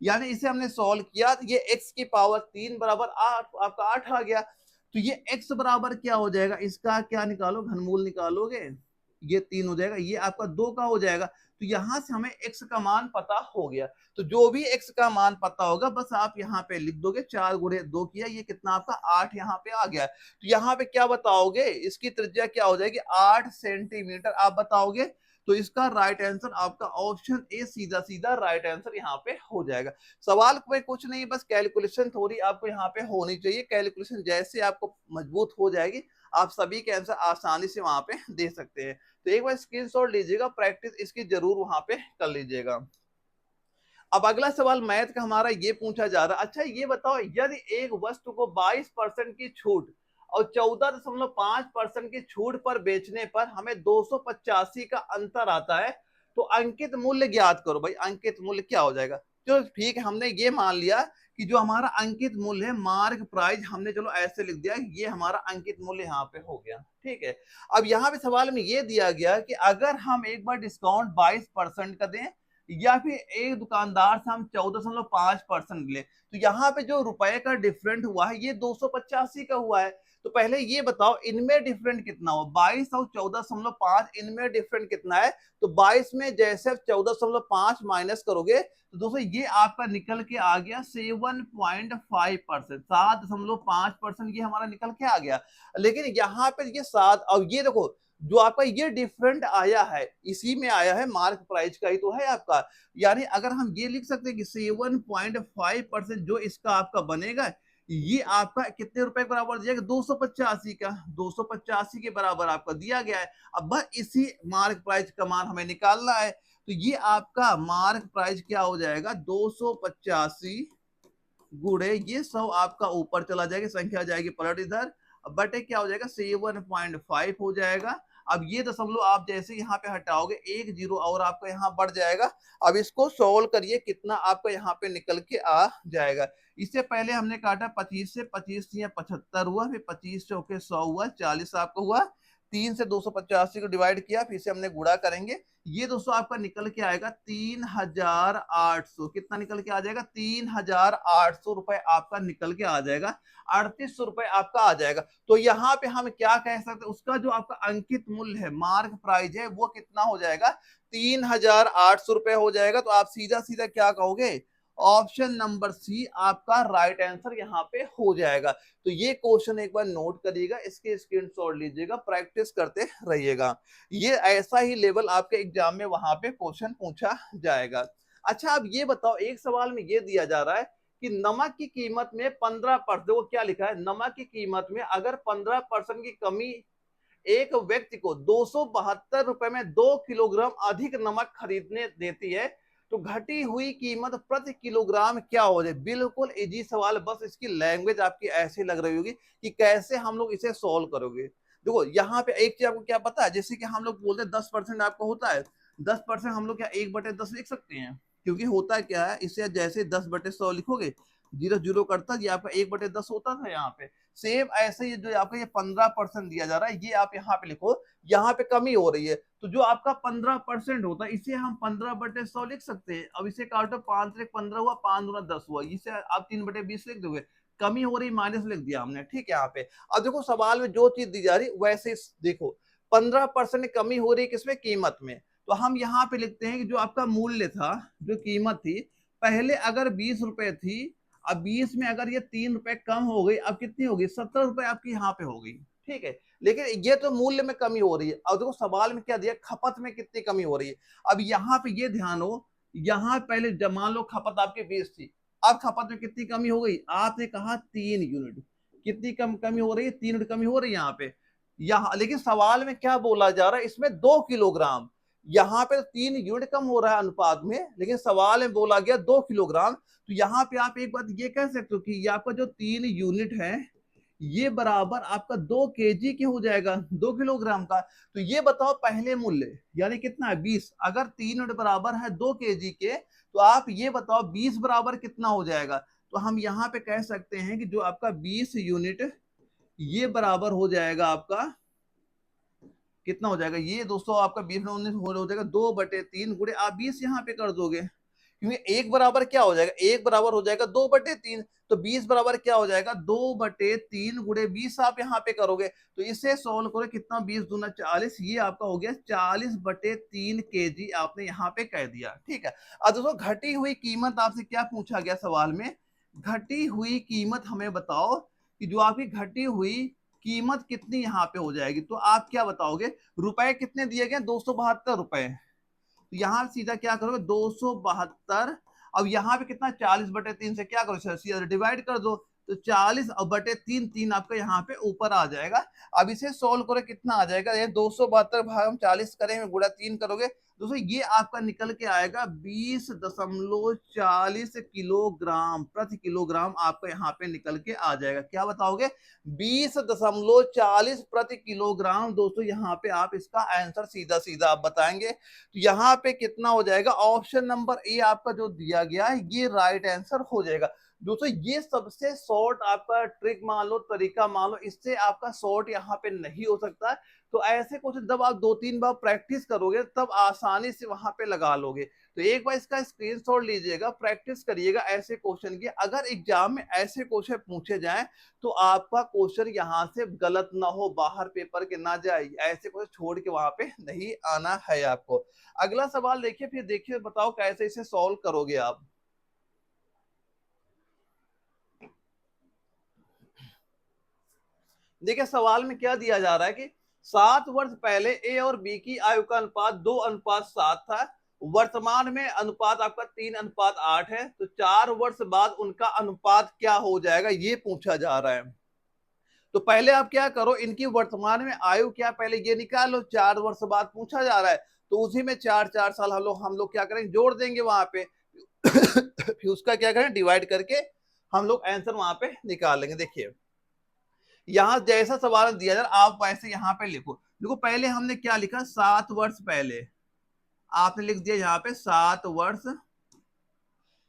यानी इसे हमने सॉल्व किया तो ये x की पावर 3 बराबर 8 आपका 8 आ गया। तो ये x बराबर क्या हो जाएगा? इसका क्या निकालो? घनमूल निकालोगे, ये 3 हो जाएगा, ये आपका 2 का हो जाएगा। तो यहां से हमें x का मान पता हो गया। तो जो भी x का मान पता होगा बस आप यहाँ पे लिख दोगे, 4 गुणे 2 किया, ये कितना आपका 8 यहाँ पे आ गया। तो यहाँ पे क्या बताओगे? इसकी त्रिज्या क्या हो जाएगी? 8 सेंटीमीटर आप बताओगे। तो इसका राइट आंसर आपका ऑप्शन ए सीधा सीधा राइट आंसर यहाँ पे हो जाएगा। सवाल में कुछ नहीं, बस कैलकुलेशन थोड़ी आपको यहाँ पे होनी चाहिए। कैलकुलेशन जैसे आपको मजबूत हो जाएगी, आप सभी के आंसर आसानी से वहां पे दे सकते हैं। तो एक बार स्क्रीनशॉट लीजिएगा, प्रैक्टिस इसकी जरूर वहां पे कर लीजिएगा। अब अगला सवाल मैथ का हमारा ये पूछा जा रहा है, अच्छा ये बताओ यदि एक वस्तु को 22% की छूट और 14.5% की छूट पर बेचने पर हमें 285 का अंतर आता है, तो अंकित मूल्य ज्ञात करो। भाई अंकित मूल्य क्या हो जाएगा? तो ठीक है, हमने ये मान लिया कि जो हमारा अंकित मूल्य है मार्क प्राइस, हमने चलो ऐसे लिख दिया, ये हमारा अंकित मूल्य यहाँ पे हो गया। ठीक है, अब यहाँ पे सवाल में ये दिया गया कि अगर हम एक बार डिस्काउंट 22% का दें या फिर एक दुकानदार से हम 14.5% ले, तो यहाँ पे जो रुपए का डिफरेंट हुआ है ये 285 का हुआ है। तो पहले ये बताओ इनमें डिफरेंट कितना हुआ, 22 और 14.5, इनमें डिफरेंट कितना है? तो 22 में जैसे 14.5 माइनस करोगे तो दोस्तों ये आपका निकल के आ गया 7.5%, 7.5% ये हमारा निकल के आ गया। लेकिन यहाँ पे ये 7, अब ये देखो जो आपका ये डिफरेंट आया है इसी में आया है, मार्क प्राइस का ही तो है आपका। यानी अगर हम ये लिख सकते हैं कि 7.5% जो इसका आपका बनेगा, ये आपका कितने रुपए के बराबर दिया गया? 285 का, 285 के बराबर आपका दिया गया है। अब बस इसी मार्क प्राइस का मान हमें निकालना है। तो ये आपका मार्क प्राइस क्या हो जाएगा? 285 गुणे ये 100 आपका ऊपर चला जाएगा, संख्या जाएगी पलट इधर, बटे क्या हो जाएगा? 7.5 हो जाएगा। अब ये दशमलव आप जैसे यहाँ पे हटाओगे, एक जीरो और आपका यहाँ बढ़ जाएगा। अब इसको सोल्व करिए, कितना आपका यहाँ पे निकल के आ जाएगा। इससे पहले हमने काटा 25 से, 25 से 75 हुआ, फिर 25 चौके 100 हुआ, 40 आपका हुआ। 3 से 285 को डिवाइड किया, फिर से हमने गुणा करेंगे। ये दोस्तों आपका निकल के आएगा 3,800। कितना निकल के आ जाएगा? 3,800 रुपए आपका निकल के आ जाएगा, 3800 रुपए आपका आ जाएगा। तो यहाँ पे हम क्या कह सकते हैं, उसका जो आपका अंकित मूल्य है, मार्क प्राइस है, वो कितना हो जाएगा? 3,800 रुपए हो जाएगा। तो आप सीधा सीधा क्या कहोगे? ऑप्शन नंबर सी आपका राइट आंसर यहाँ पे हो जाएगा। तो ये क्वेश्चन एक बार नोट करिएगा, इसके स्क्रीनशॉट लीजिएगा, प्रैक्टिस करते रहिएगा। ये ऐसा ही लेवल आपके एग्जाम में वहां पे क्वेश्चन पूछा जाएगा। अच्छा, अब ये बताओ, एक सवाल में ये दिया जा रहा है कि नमक की कीमत में 15%, देखो क्या लिखा है, नमक की कीमत में अगर 15% की कमी एक व्यक्ति को 272 रुपए में 2 किलोग्राम अधिक नमक खरीदने देती है, तो घटी हुई कीमत प्रति किलोग्राम क्या हो जाए? बिल्कुल इजी सवाल, बस इसकी लैंग्वेज आपकी ऐसी लग रही होगी कि कैसे हम लोग इसे सॉल्व करोगे। देखो यहाँ पे एक चीज आपको क्या पता है, जैसे कि हम लोग बोलते हैं 10% आपको होता है, 10% हम लोग क्या 1/10 लिख सकते हैं? क्योंकि होता क्या है, इसे जैसे 10/100 लिखोगे, जीरो जीरो करता, ये आपका 1/10 होता था यहाँ पे। सेम ऐसे ही जो आपका ये 15% दिया जा रहा है, ये आप यहाँ पे लिखो, यहाँ पे कमी हो रही है, तो जो आपका 15% होता है इसे हम 15/100 लिख सकते हैं। अब इसे काटो, 5 से 15 हुआ, 5 दूना 10 हुआ, इसे आप 3/20 लिख दोगे, कमी हो रही माइनस लिख दिया हमने। ठीक है, यहाँ पे अब देखो सवाल में जो चीज दी जा रही वैसे देखो, 15% कमी हो रही है किसमें? कीमत में। तो हम यहाँ पे लिखते हैं कि जो आपका मूल्य था, जो कीमत थी, पहले अगर 20 रुपए थी, अब 20 में अगर ये 3 रुपए कम हो गई, अब कितनी होगी? 17 रुपए आपकी यहाँ पे हो गई। ठीक है, लेकिन ये तो मूल्य में कमी हो रही है। अब देखो सवाल में क्या दिया, खपत में कितनी कमी हो रही है। अब यहाँ पे ये ध्यान हो, यहाँ पहले मान लो खपत आपकी 20 थी, अब खपत में कितनी कमी हो गई? आपने कहा 3 यूनिट, कितनी कमी हो रही है? 3 यूनिट कमी हो रही है यहाँ पे। यहाँ लेकिन सवाल में क्या बोला जा रहा है, इसमें 2 किलोग्राम, यहाँ पे 3 यूनिट कम हो रहा है अनुपात में, लेकिन सवाल में बोला गया 2 किलोग्राम। तो यहाँ पे आप एक बात ये कह सकते हो कि ये आपका जो 3 यूनिट है, ये बराबर आपका 2 केजी के हो जाएगा, 2 किलोग्राम का। तो ये बताओ पहले मूल्य यानी कितना है? 20। अगर 3 यूनिट बराबर है 2 केजी के, तो आप ये बताओ 20 बराबर कितना हो जाएगा? तो हम यहाँ पे कह सकते हैं कि जो आपका 20 यूनिट, ये बराबर हो जाएगा आपका, कितना हो जाएगा? ये दोस्तों आपका 20 में 19 हो जाएगा 2/3 गुणे आप 20 यहाँ पे कर दोगे, क्योंकि एक बराबर क्या हो जाएगा? एक बराबर हो जाएगा 2/3। तो 20 बराबर क्या हो जाएगा? 2/3 गुणे 20 आप यहाँ पे करोगे, तो इसे सोल्व करो, कितना? 20 दूना 40, ये आपका हो गया 40/3 केजी, आपने यहाँ पे कह दिया। ठीक है, अब दोस्तों घटी हुई कीमत आपसे क्या पूछा गया सवाल में? घटी हुई कीमत हमें बताओ कि जो आपकी घटी हुई कीमत कितनी यहाँ पे हो जाएगी। तो आप क्या बताओगे? रुपए कितने दिए गए? 272 रुपए। तो यहाँ सीधा क्या करोगे? 272। अब यहाँ पे कितना? 40/3 से क्या करो, सीधा डिवाइड कर दो, तो 40/3, 3 आपका यहाँ पे ऊपर आ जाएगा। अब इसे सोल्व करो, कितना आ जाएगा? ये 272 भाग हम 40 करेंगे, गुणा 3 करोगे, दोस्तों ये आपका निकल के आएगा 20.40 किलोग्राम प्रति किलोग्राम, आपका यहाँ पे निकल के आ जाएगा। क्या बताओगे? 20.40 प्रति किलोग्राम। दोस्तों यहाँ पे आप इसका आंसर सीधा सीधा आप बताएंगे, तो यहाँ पे कितना हो जाएगा? ऑप्शन नंबर ए आपका जो दिया गया है ये राइट आंसर हो जाएगा। दोस्तों ये सबसे शॉर्ट आपका ट्रिक मान लो, तरीका मान लो, इससे आपका शॉर्ट यहाँ पे नहीं हो सकता। तो ऐसे क्वेश्चन जब आप 2-3 बार प्रैक्टिस करोगे तब आसानी से वहां पे लगा लोगे। तो एक बार इसका स्क्रीनशॉट लीजिएगा, प्रैक्टिस करिएगा ऐसे क्वेश्चन की। अगर एग्जाम में ऐसे क्वेश्चन पूछे जाएं तो आपका क्वेश्चन यहाँ से गलत ना हो, बाहर पेपर के ना जाए, ऐसे क्वेश्चन छोड़ के वहां पे नहीं आना है आपको। अगला सवाल देखिए, फिर देखिए बताओ कैसे इसे सॉल्व करोगे आप। देखिए सवाल में क्या दिया जा रहा है कि 7 वर्ष पहले ए और बी की आयु का अनुपात 2:7 था। वर्तमान में अनुपात आपका 3:8 है। तो 4 वर्ष बाद उनका अनुपात क्या हो जाएगा, ये पूछा जा रहा है। तो पहले आप क्या करो, इनकी वर्तमान में आयु क्या पहले ये निकालो। 4 वर्ष बाद पूछा जा रहा है तो उसी में 4 साल हम लोग क्या करेंगे, जोड़ देंगे वहां पे। फिर उसका क्या करें, डिवाइड करके हम लोग आंसर वहां पे निकाल लेंगे। देखिए यहां जैसा सवाल दिया जा रहा आप वैसे यहाँ पे लिखो। देखो पहले हमने क्या लिखा, 7 वर्ष पहले, आपने लिख दिया यहाँ पे 7 वर्ष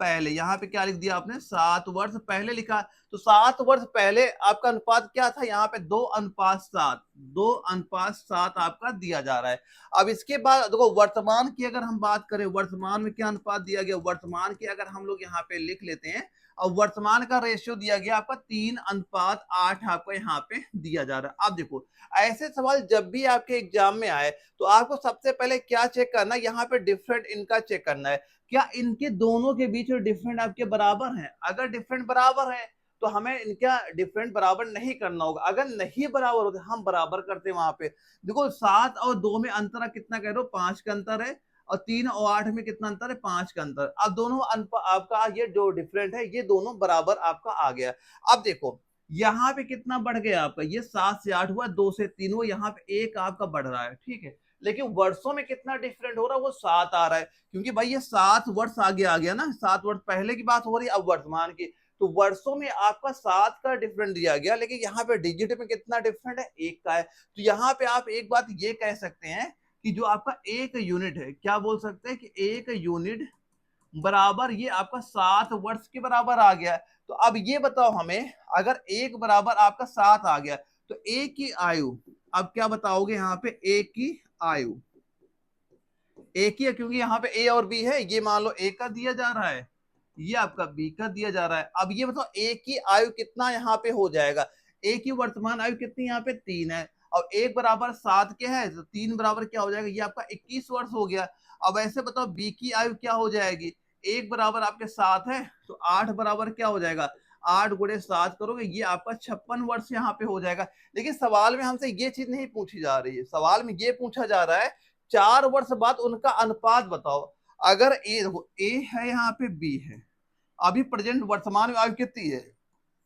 पहले। यहाँ पे क्या लिख दिया आपने, 7 वर्ष पहले लिखा। तो 7 वर्ष पहले आपका अनुपात क्या था, यहाँ पे 2:7, 2:7 आपका दिया जा रहा है। अब इसके बाद देखो वर्तमान की अगर हम बात करें, वर्तमान में क्या अनुपात दिया गया, वर्तमान की अगर हम लोग यहाँ पे लिख लेते हैं, और वर्तमान का रेशियो दिया गया आपका 3:8 आपको यहाँ पे दिया जा रहा है। अब देखो ऐसे सवाल जब भी आपके एग्जाम में आए तो आपको सबसे पहले क्या चेक करना है, यहाँ पे डिफरेंट इनका चेक करना है, क्या इनके दोनों के बीच डिफरेंट आपके बराबर हैं। अगर डिफरेंट बराबर है तो हमें इनका डिफरेंट बराबर नहीं करना होगा। अगर नहीं बराबर होते हम बराबर करते हैं वहां पे। देखो 7 और 2 में अंतर कितना कह रहे हो, 5 का अंतर है, और 3 और 8 में कितना अंतर है, 5 का अंतर। अब दोनों आपका ये जो डिफरेंट है ये दोनों बराबर आपका आ गया। अब देखो यहाँ पे कितना बढ़ गया आपका, ये 7 से 8 हुआ, 2 से 3 हुआ, यहाँ पे 1 आपका बढ़ रहा है, ठीक है। लेकिन वर्षों में कितना डिफरेंट हो रहा है, वो 7 आ रहा है, क्योंकि भाई ये 7 वर्ष आगे आ गया ना, 7 वर्ष पहले की बात हो रही है अब वर्तमान की। तो वर्षों में आपका 7 का डिफरेंट दिया गया, लेकिन यहाँ पे डिजिट में कितना डिफरेंट है, 1 का है। तो यहाँ पे आप एक बात ये कह सकते हैं कि जो आपका 1 यूनिट है, क्या बोल सकते हैं कि 1 यूनिट बराबर ये आपका 7 वर्ष के बराबर आ गया। तो अब ये बताओ हमें, अगर 1 बराबर आपका 7 आ गया तो ए की आयु, अब क्या बताओगे यहाँ पे, ए की आयु, एक ही है क्योंकि यहाँ पे ए और बी है, ये मान लो ए का दिया जा रहा है, ये आपका बी का दिया जा रहा है। अब ये बताओ ए की आयु कितना यहाँ पे हो जाएगा, ए की वर्तमान आयु कितनी यहाँ पे 3 है, और 1 बराबर 7 के है तो 3 बराबर क्या हो जाएगा, ये आपका 21 वर्ष हो गया। अब ऐसे बताओ बी की आयु क्या हो जाएगी, 1 बराबर आपके 7 है तो 8 बराबर क्या हो जाएगा, 8 गुणे 7 करोगे ये आपका 56 वर्ष यहाँ पे हो जाएगा। लेकिन सवाल में हमसे ये चीज नहीं पूछी जा रही है, सवाल में ये पूछा जा रहा है 4 वर्ष बाद उनका अनुपात बताओ। अगर ए है यहाँ पे बी है, अभी प्रेजेंट वर्तमान में आयु कितनी है,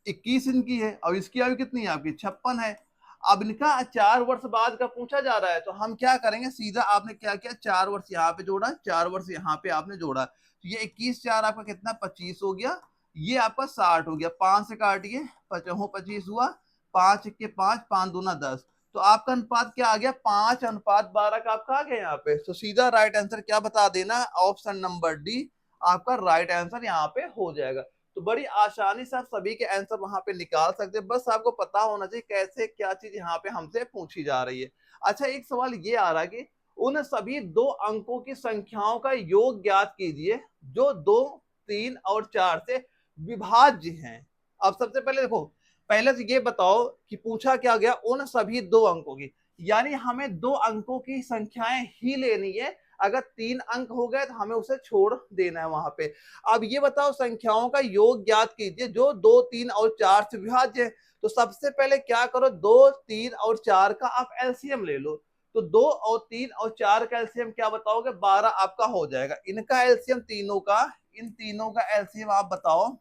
21 इनकी है, और इसकी आयु कितनी है आपकी 56 है। अब इनका 4 वर्ष बाद का पूछा जा रहा है तो हम क्या करेंगे, सीधा आपने क्या किया, 4 वर्ष यहाँ पे जोड़ा, 4 वर्ष यहाँ पे आपने जोड़ा, तो ये 21 4 आपका कितना 25 हो गया, ये आपका 60 हो गया, 5 से काटिए, 25 हुआ, 5 के 5, 5 दूना 10, तो आपका अनुपात क्या आ गया, 5:12 का आपका आ गया यहाँ पे। तो सीधा राइट आंसर क्या बता देना, ऑप्शन नंबर डी आपका राइट आंसर यहाँ पे हो जाएगा। तो बड़ी आसानी से आप सभी के आंसर वहां पे निकाल सकते हैं, बस आपको पता होना चाहिए कैसे क्या चीज यहाँ पे हमसे पूछी जा रही है। अच्छा एक सवाल ये आ रहा है कि उन सभी 2 अंकों की संख्याओं का योग ज्ञात कीजिए जो 2, 3 और 4 से विभाज्य हैं। अब सबसे पहले देखो, पहले से ये बताओ कि पूछा क्या गया, उन सभी 2 अंकों की, यानी हमें 2 अंकों की संख्याएं ही लेनी है। अगर 3 अंक हो गए तो हमें उसे छोड़ देना है वहां पे। अब ये बताओ संख्याओं का योग ज्ञात कीजिए जो 2, 3 और 4 से विभाज्य है। तो सबसे पहले क्या करो, 2, 3 और 4 का आप एलसीएम ले लो। तो 2 और 3 और 4 का एलसीएम क्या बताओगे, 12 आपका हो जाएगा। इनका एलसीएम तीनों का, इन तीनों का एलसीएम आप बताओ,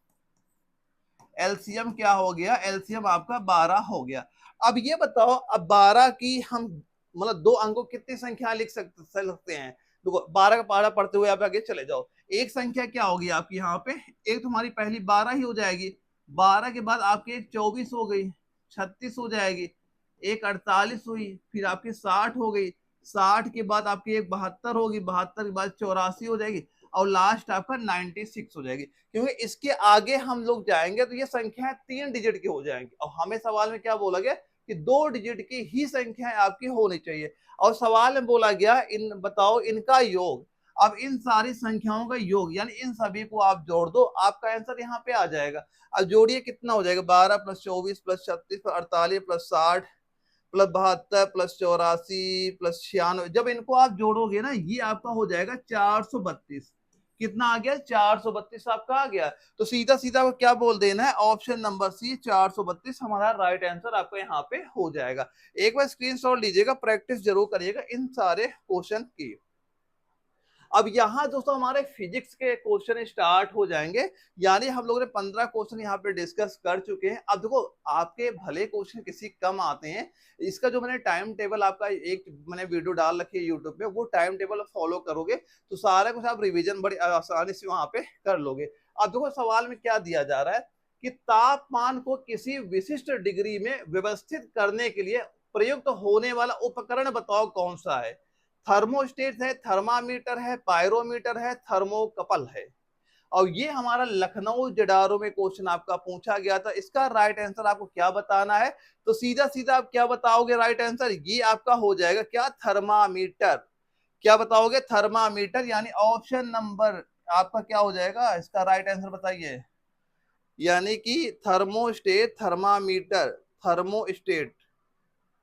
एलसीएम क्या हो गया, एलसीएम आपका 12 हो गया। अब ये बताओ, अब 12 की हम मतलब 2 अंकों कितनी संख्या लिख सकते हैं, देखो 12 का पहाड़ा पढ़ते हुए आप आगे चले जाओ। एक संख्या क्या होगी आपकी यहाँ पे, एक तुम्हारी पहली 12 ही हो जाएगी, 12 के बाद आपकी एक 24 हो गई, 36 हो जाएगी, एक 48 हुई, फिर आपकी 60 हो गई, 60 के बाद आपकी एक 72 होगी, 72 के बाद 84 हो जाएगी, और लास्ट आपका 96 हो जाएगी। क्योंकि इसके आगे हम लोग जाएंगे तो ये संख्याएं 3 डिजिट की हो जाएंगी, और हमें सवाल में क्या बोला गया कि 2 डिजिट की ही संख्याएं आपकी होनी चाहिए। और सवाल में बोला गया इन बताओ इनका योग। अब इन सारी संख्याओं का योग यानी इन सभी को आप जोड़ दो, आपका आंसर यहाँ पे आ जाएगा। अब जोड़िए कितना हो जाएगा, 12 plus 24 plus 36 plus 48 plus 60 plus 72 plus 84 plus 96, जब इनको आप जोड़ोगे ना ये आपका हो जाएगा 432। कितना आ गया, 432 आपका आ गया। तो सीधा सीधा आपको क्या बोल देना है, ऑप्शन नंबर सी 432 हमारा राइट आंसर आपका यहाँ पे हो जाएगा। एक बार स्क्रीनशॉट लीजिएगा, प्रैक्टिस जरूर करिएगा इन सारे क्वेश्चन की। अब यहाँ दोस्तों हमारे फिजिक्स के क्वेश्चन स्टार्ट हो जाएंगे, यानी हम लोगों ने 15 क्वेश्चन यहाँ पे डिस्कस कर चुके हैं। अब देखो आपके भले क्वेश्चन किसी कम आते हैं, इसका जो मैंने टाइम टेबल आपका एक मैंने वीडियो डाल रखी है यूट्यूब पे, वो टाइम टेबल फॉलो करोगे तो सारा कुछ आप रिविजन बड़ी आसानी से वहां पे कर लोगे। अब देखो सवाल में क्या दिया जा रहा है कि तापमान को किसी विशिष्ट डिग्री में व्यवस्थित करने के लिए प्रयुक्त होने वाला उपकरण बताओ कौन सा है। थर्मोस्टेट है, थर्मामीटर है, पायरोमीटर है, थर्मोकपल है। और ये हमारा लखनऊ जडारो में क्वेश्चन आपका पूछा गया था। इसका राइट आंसर आपको क्या बताना है, तो सीधा सीधा आप क्या बताओगे राइट आंसर, ये आपका हो जाएगा क्या, थर्मामीटर। क्या बताओगे, थर्मामीटर, यानी ऑप्शन नंबर आपका क्या हो जाएगा, इसका राइट आंसर बताइए। यानी कि थर्मोस्टेट, थर्मामीटर, थर्मोस्टेट,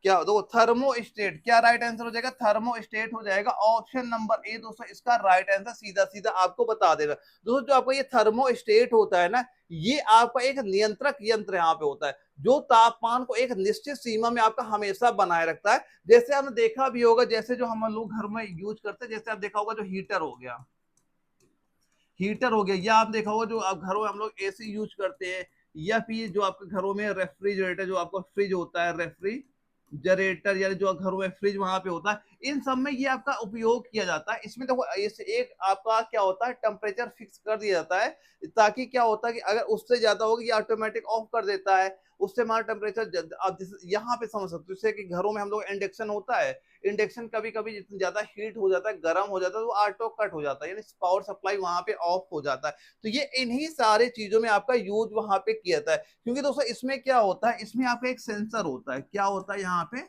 क्या दो थर्मोस्टेट, क्या राइट आंसर हो जाएगा, थर्मोस्टेट हो जाएगा, ऑप्शन नंबर ए दोस्तों इसका राइट आंसर सीधा सीधा आपको बता देगा। दोस्तों जो आपका ये थर्मोस्टेट होता है ना, ये आपका एक नियंत्रक यंत्र यहाँ पे होता है, जो तापमान को एक निश्चित सीमा में आपका हमेशा बनाए रखता है। जैसे आपने देखा भी होगा, जैसे जो हम लोग घर में यूज करते हैं, जैसे आप देखा होगा जो हीटर हो गया, हीटर हो गया, या आप देखा होगा जो आप घरों में हम लोग एसी यूज करते हैं, या फिर जो आपके घरों में रेफ्रिजरेटर, जो आपका फ्रिज होता है, रेफ्रिजरेटर यानी जो घरों में फ्रिज वहां पे होता है, इन सब में ये आपका उपयोग किया जाता है। इसमें देखो इसे एक आपका क्या होता है, टेम्परेचर फिक्स कर दिया जाता है, ताकि क्या होता है कि अगर उससे ज्यादा होगा ये ऑटोमेटिक ऑफ कर देता है, उससे हमारा टेम्परेचर आप यहाँ पे समझ सकते हो। जैसे कि घरों में हम लोग इंडक्शन होता है, इंडक्शन कभी कभी जितना ज्यादा हीट हो जाता है, गर्म हो जाता है, तो ऑटो कट हो जाता है, यानी पावर सप्लाई वहां पे ऑफ हो जाता है। तो ये इन्हीं सारे चीजों में आपका यूज वहां पे किया जाता है। क्योंकि दोस्तों इसमें क्या होता है, इसमें आपका एक सेंसर होता है, क्या होता है यहाँ पे,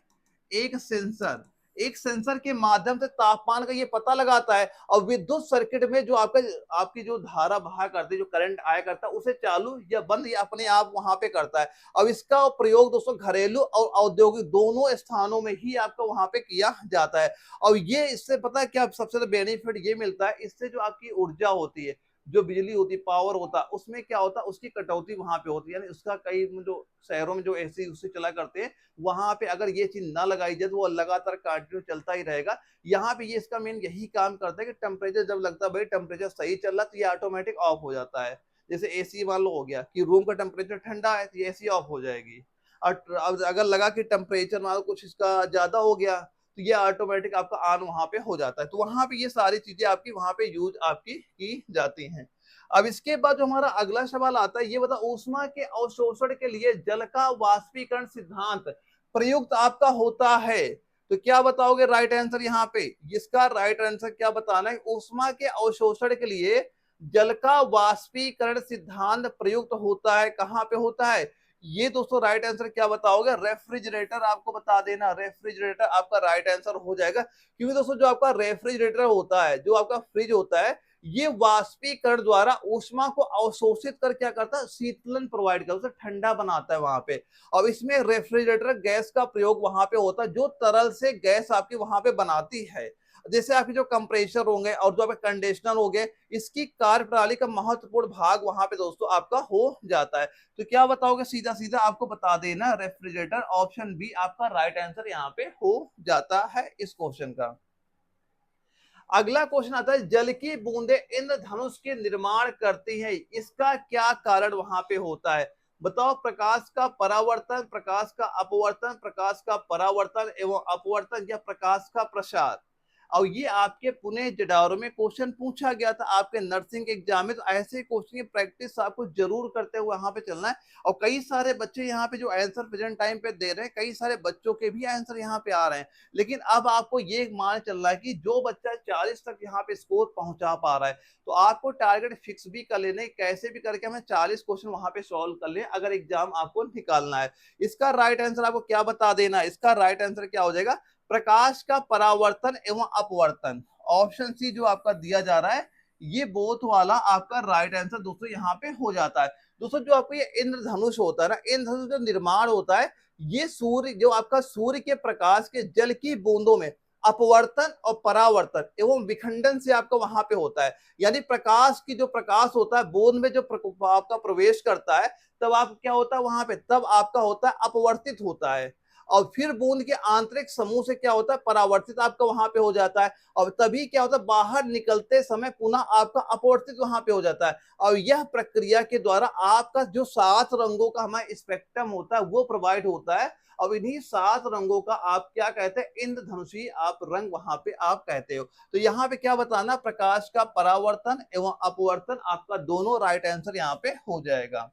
एक सेंसर, एक सेंसर के माध्यम से तापमान का ये पता लगाता है, और विद्युत सर्किट में जो आपका आपकी जो धारा बहा करती है, जो करंट आया करता है, उसे चालू या बंद या अपने आप वहां पे करता है। अब इसका प्रयोग दोस्तों घरेलू और औद्योगिक दोनों स्थानों में ही आपका वहां पे किया जाता है। और ये इससे पता है क्या सबसे ज्यादा बेनिफिट ये मिलता है, इससे जो आपकी ऊर्जा होती है, जो बिजली होती है, पावर होता है, उसमें क्या होता है, उसकी कटौती वहां पे होती है। यानी उसका कई जो शहरों में जो एसी उससे चला करते हैं, वहां पे अगर ये चीज ना लगाई जाए तो वो लगातार कंटिन्यू चलता ही रहेगा। यहाँ पे ये इसका मेन यही काम करता है कि टेम्परेचर जब लगता है भाई टेम्परेचर सही चल रहा है, तो ये ऑटोमेटिक ऑफ हो जाता है। जैसे एसी मान लो हो गया कि रूम का टेम्परेचर ठंडा है, तो ये एसी ऑफ हो जाएगी। और अगर लगा कि टेम्परेचर मान लो कुछ इसका ज्यादा हो गया, तो ये ऑटोमेटिक आपका ऑन वहां पे हो जाता है। तो वहां पे ये सारी चीजें आपकी वहां पे यूज आपकी की जाती हैं। अब इसके बाद जो हमारा अगला सवाल आता है, ये बता ऊष्मा के अवशोषण के लिए जल का वाष्पीकरण सिद्धांत प्रयुक्त आपका होता है। तो क्या बताओगे राइट आंसर यहाँ पे, इसका राइट आंसर क्या बताना है, ऊष्मा के अवशोषण के लिए जल का वाष्पीकरण सिद्धांत प्रयुक्त होता है, कहाँ पे होता है। ये दोस्तों राइट आंसर क्या बताओगे, रेफ्रिजरेटर आपको बता देना, रेफ्रिजरेटर आपका राइट आंसर हो जाएगा। क्योंकि दोस्तों जो आपका रेफ्रिजरेटर होता है, जो आपका फ्रिज होता है, ये वाष्पीकरण द्वारा ऊष्मा को अवशोषित कर क्या करता है, शीतलन प्रोवाइड करता है, उसे ठंडा बनाता है वहां पे। अब इसमें रेफ्रिजरेटर गैस का प्रयोग वहां पे होता है, जो तरल से गैस आपकी वहां पे बनाती है। जैसे आपके जो कंप्रेसर होंगे और जो आपके कंडीशनर हो गए, इसकी कार्यप्रणाली का महत्वपूर्ण भाग वहां पे दोस्तों आपका हो जाता है। तो क्या बताओगे, सीधा सीधा आपको बता देना रेफ्रिजरेटर, ऑप्शन बी आपका राइट आंसर यहाँ पे हो जाता है इस क्वेश्चन का। अगला क्वेश्चन आता है, जल की बूंदे इंद्रधनुष के निर्माण करती हैं, इसका क्या कारण वहां पे होता है। बताओ, प्रकाश का परावर्तन, प्रकाश का अपवर्तन, प्रकाश का परावर्तन एवं अपवर्तन, या प्रकाश का प्रसार। और ये आपके पुणे जडारो में क्वेश्चन पूछा गया था आपके नर्सिंग एग्जाम में। तो ऐसे क्वेश्चन की प्रैक्टिस आपको जरूर करते हुए यहाँ पे चलना है। और कई सारे बच्चे यहाँ पे जो आंसर प्रेजेंट टाइम पे दे रहे हैं, कई सारे बच्चों के भी आंसर यहाँ पे आ रहे हैं। लेकिन अब आपको ये मान चलना है कि जो बच्चा 40 तक यहाँ पे स्कोर पहुंचा पा रहा है, तो आपको टारगेट फिक्स भी कर लेने, कैसे भी करके हमें 40 क्वेश्चन वहां पे सॉल्व कर लें अगर एग्जाम आपको निकालना है। इसका राइट आंसर आपको क्या बता देना है, इसका राइट आंसर क्या हो जाएगा, प्रकाश का परावर्तन एवं अपवर्तन। ऑप्शन सी जो आपका दिया जा रहा है, ये बोथ वाला आपका राइट आंसर दोस्तों यहाँ पे हो जाता है। दोस्तों जो आपको ये इंद्रधनुष होता है ना, इंद्रधनुष जो निर्माण होता है, ये सूर्य जो आपका सूर्य के प्रकाश के जल की बूंदों में अपवर्तन और परावर्तन एवं विखंडन से आपका वहां पे होता है। यानी प्रकाश की जो प्रकाश होता है बूंद में जो आपका प्रवेश करता है, तब आप क्या होता है वहां पे, तब आपका होता है अपवर्तित होता है। और फिर बूंद के आंतरिक समूह से क्या होता है, परावर्तित आपका वहां पे हो जाता है। और तभी क्या होता है, बाहर निकलते समय पुनः आपका अपवर्तित वहां पे हो जाता है। और यह प्रक्रिया के द्वारा आपका जो 7 रंगों का हमारा स्पेक्ट्रम होता है वो प्रोवाइड होता है। अब इन्हीं 7 रंगों का आप क्या कहते हैं, इंद्रधनुषी आप रंग वहां पे आप कहते हो। तो यहाँ पे क्या बताना, प्रकाश का परावर्तन एवं अपवर्तन, आपका दोनों राइट आंसर यहाँ पे हो जाएगा।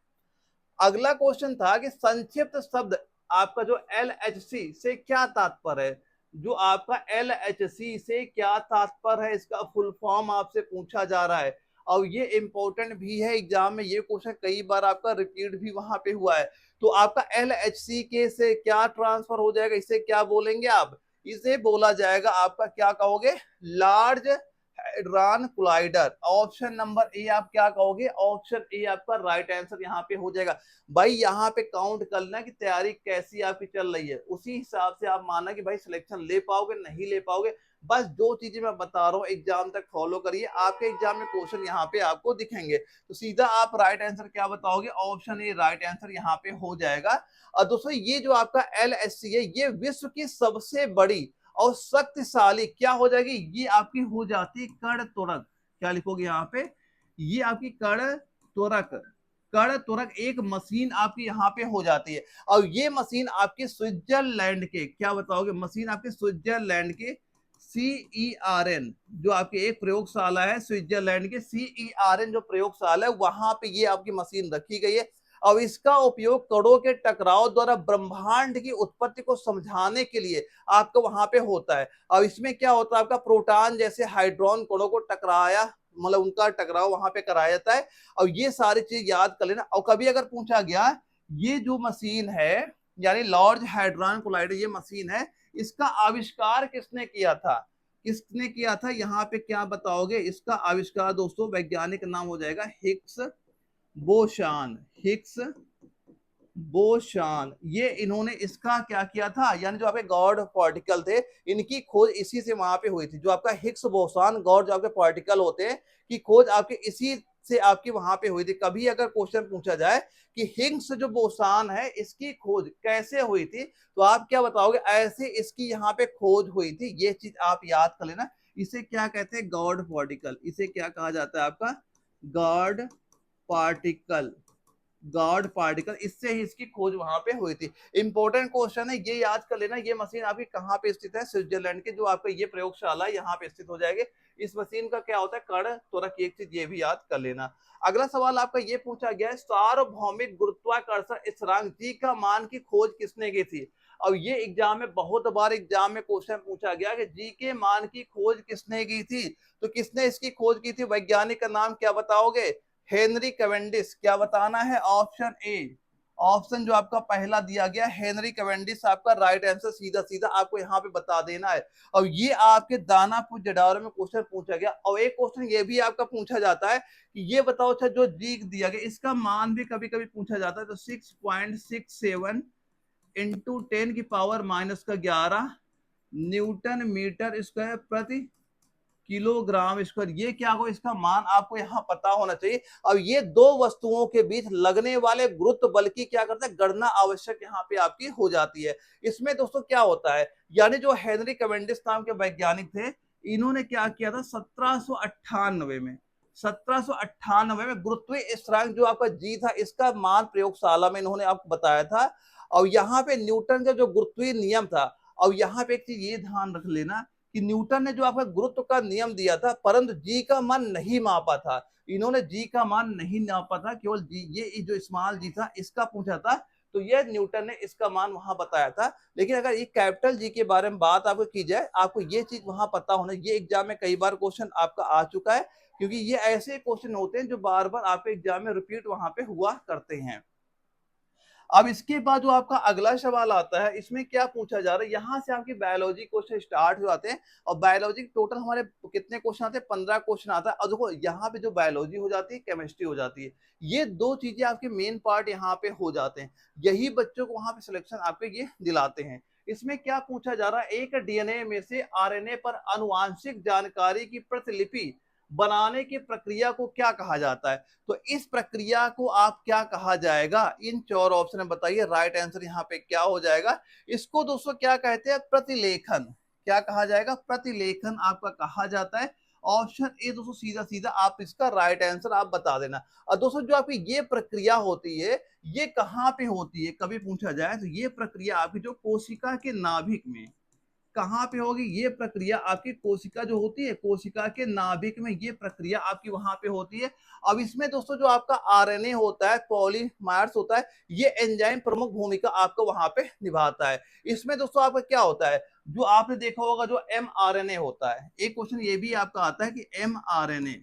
अगला क्वेश्चन था कि संक्षिप्त शब्द आपका जो LHC से क्या तात्पर्य है, जो आपका LHC से क्या तात्पर्य है, इसका फुल फॉर्म आपसे पूछा जा रहा है। और ये इंपॉर्टेंट भी है एग्जाम में, ये क्वेश्चन कई बार आपका रिपीट भी वहां पे हुआ है। तो आपका LHC के से क्या ट्रांसफर हो जाएगा, इसे क्या बोलेंगे आप, इसे बोला जाएगा आपका, क्या कहोगे, large hadron collider. Option number A आप क्या कहोगे, ऑप्शन ए आपका राइट आंसर यहाँ पे हो जाएगा। भाई यहाँ पे काउंट करना कि तैयारी कैसी आपकी चल रही है, उसी हिसाब से आप मानना कि भाई सिलेक्शन ले पाओगे नहीं ले पाओगे। बस जो चीजें मैं बता रहा हूँ एग्जाम तक फॉलो करिए, आपके एग्जाम में क्वेश्चन यहाँ पे आपको दिखेंगे। तो सीधा आप राइट आंसर क्या बताओगे, ऑप्शन ए राइट आंसर यहाँ पे हो जाएगा। और दोस्तों ये जो आपका LHC है, ये विश्व की सबसे बड़ी और शक्तिशाली क्या हो जाएगी, ये आपकी हो जाती है कण त्वरक। क्या लिखोगे यहाँ पे, ये आपकी कण त्वरक, कण त्वरक एक मशीन आपकी यहाँ पे हो जाती है। और ये मशीन आपके स्विट्जरलैंड के, क्या बताओगे, मशीन आपके स्विट्जरलैंड के CERN जो आपकी एक प्रयोगशाला है, स्विट्जरलैंड के CERN जो प्रयोगशाला है, वहां पे ये आपकी मशीन रखी गई है। अब इसका उपयोग कणों के टकराव द्वारा ब्रह्मांड की उत्पत्ति को समझाने के लिए आपका वहां पे होता है। अब इसमें क्या होता है, आपका प्रोटॉन जैसे हाइड्रोन कणों को टकराया, मतलब उनका टकराव वहां पे कराया जाता है। और ये सारी चीज याद कर लेना। और कभी अगर पूछा गया ये जो मशीन है, यानी लार्ज हैड्रॉन कोलाइडर, ये मशीन है, इसका आविष्कार किसने किया था, किसने किया था, यहाँ पे क्या बताओगे, इसका आविष्कार दोस्तों वैज्ञानिक नाम हो जाएगा हिग्स बोशान। हिग्स बोशान, ये इन्होंने इसका क्या किया था, यानी जो आपके गॉड पार्टिकल थे, इनकी खोज इसी से वहां पे हुई थी। जो आपका हिग्स बोसान गॉड जो आपके पार्टिकल होते हैं की खोज आपके इसी से आपकी वहां पे हुई थी। कभी अगर क्वेश्चन पूछा जाए कि हिग्स जो बोसान है इसकी खोज कैसे हुई थी, तो आप क्या बताओगे, ऐसे इसकी यहाँ पे खोज हुई थी। ये चीज आप याद कर लेना। इसे क्या कहते हैं, गॉड पार्टिकल, इसे क्या कहा जाता है आपका, गॉड पार्टिकल, गॉड पार्टिकल, इससे ही इसकी खोज वहां पे हुई थी। इंपॉर्टेंट क्वेश्चन है, ये याद कर लेना। ये मशीन आपकी कहाँ पे स्थित है, स्विट्जरलैंड के जो आपका ये प्रयोगशाला यहाँ पे स्थित हो जाएगी। इस मशीन का क्या होता है, कण त्वरक, एक चीज ये भी याद कर लेना। अगला सवाल आपका ये पूछा गया है, सार्वभौमिक गुरुत्वाकर्षण स्थिरांक जी का मान की खोज किसने की थी। अब ये एग्जाम में बहुत बार एग्जाम में क्वेश्चन पूछा गया कि जी के मान की खोज किसने की थी। तो किसने इसकी खोज की थी, वैज्ञानिक का नाम क्या बताओगे, हेनरी कैवेंडिश। क्या बताना है, ऑप्शन ए, ऑप्शन जो आपका पहला दिया गया हेनरी कैवेंडिश आपका राइट आंसर, सीधा सीधा आपको यहाँ पे बता देना है। और ये आपके दानापुर जडारो में क्वेश्चन पूछा गया। और एक क्वेश्चन ये भी आपका पूछा जाता है कि ये बताओ, अच्छा जो जी दिया गया इसका मान भी कभी कभी पूछा जाता है। तो 6.67 इंटू 10 की पावर -11 न्यूटन मीटर स्क्वायर प्रति किलोग्राम स्क्वायर, ये क्या हो, इसका मान आपको यहाँ पता होना चाहिए। अब ये दो वस्तुओं के बीच लगने वाले गुरुत्व बल की क्या करता है, गणना आवश्यक यहाँ पे आपकी हो जाती है। इसमें दोस्तों क्या होता है, यानी जो हेनरी कैवेंडिश नाम के वैज्ञानिक थे, इन्होंने क्या किया था 1798 में, 1798 में गुरुत्वीय स्थिरांक जो आपका जी था, इसका मान प्रयोगशाला में इन्होंने आपको बताया था। और यहाँ पे न्यूटन का जो गुरुत्वीय नियम था। और यहाँ पे एक चीज ये ध्यान रख लेना कि न्यूटन ने जो आपका गुरुत्व का नियम दिया था, परंतु जी का मान नहीं मापा था। इन्होंने जी का मान नहीं नापा था, केवल जी, ये जो स्मॉल जी था इसका पूछा था, तो ये न्यूटन ने इसका मान वहां बताया था। लेकिन अगर ये कैपिटल जी के बारे में बात आपको की जाए, आपको ये चीज वहां पता होना, ये एग्जाम में कई बार क्वेश्चन आपका आ चुका है, क्योंकि ये ऐसे क्वेश्चन होते हैं जो बार बार आपके एग्जाम में रिपीट वहां पे हुआ करते हैं। अब इसके बाद जो आपका अगला सवाल आता है, इसमें क्या पूछा जा रहा है, यहां से आपकी बायोलॉजी क्वेश्चन स्टार्ट हो जाते हैं। और बायोलॉजी टोटल हमारे कितने क्वेश्चन आते हैं, 15 क्वेश्चन आता है। और देखो यहाँ पे जो बायोलॉजी हो जाती है, केमिस्ट्री हो जाती है, ये दो चीजें आपके मेन पार्ट यहाँ पे हो जाते हैं। यही बच्चों को वहां पे सिलेक्शन आपके ये दिलाते हैं। इसमें क्या पूछा जा रहा है, एक डीएनए में से आरएनए पर आनुवांशिक जानकारी की प्रतिलिपि बनाने की प्रक्रिया को क्या कहा जाता है। तो इस प्रक्रिया को आप क्या कहा जाएगा, इन चार ऑप्शन में बताइए। राइट आंसर यहाँ पे क्या हो जाएगा, इसको दोस्तों क्या कहते हैं, प्रतिलेखन। क्या कहा जाएगा, प्रतिलेखन आपका कहा जाता है। ऑप्शन ए दोस्तों सीधा सीधा आप इसका राइट आंसर आप बता देना। और दोस्तों जो आपकी ये प्रक्रिया होती है, ये कहाँ पे होती है, कभी पूछा जाए तो ये प्रक्रिया आपकी जो कोशिका के नाभिक में कहां पे होगी, ये प्रक्रिया आपकी कोशिका जो होती है, कोशिका के नाभिक में ये प्रक्रिया आपकी वहां पे होती है। अब इसमें दोस्तों जो आपका आरएनए होता है, पॉलीमर्स होता है, ये एंजाइम प्रमुख भूमिका आपको वहां पे निभाता है। इसमें दोस्तों आपका क्या होता है, जो आपने देखा होगा जो एमआरएनए होता है, एक क्वेश्चन ये भी आपका आता है कि एमआरएनए,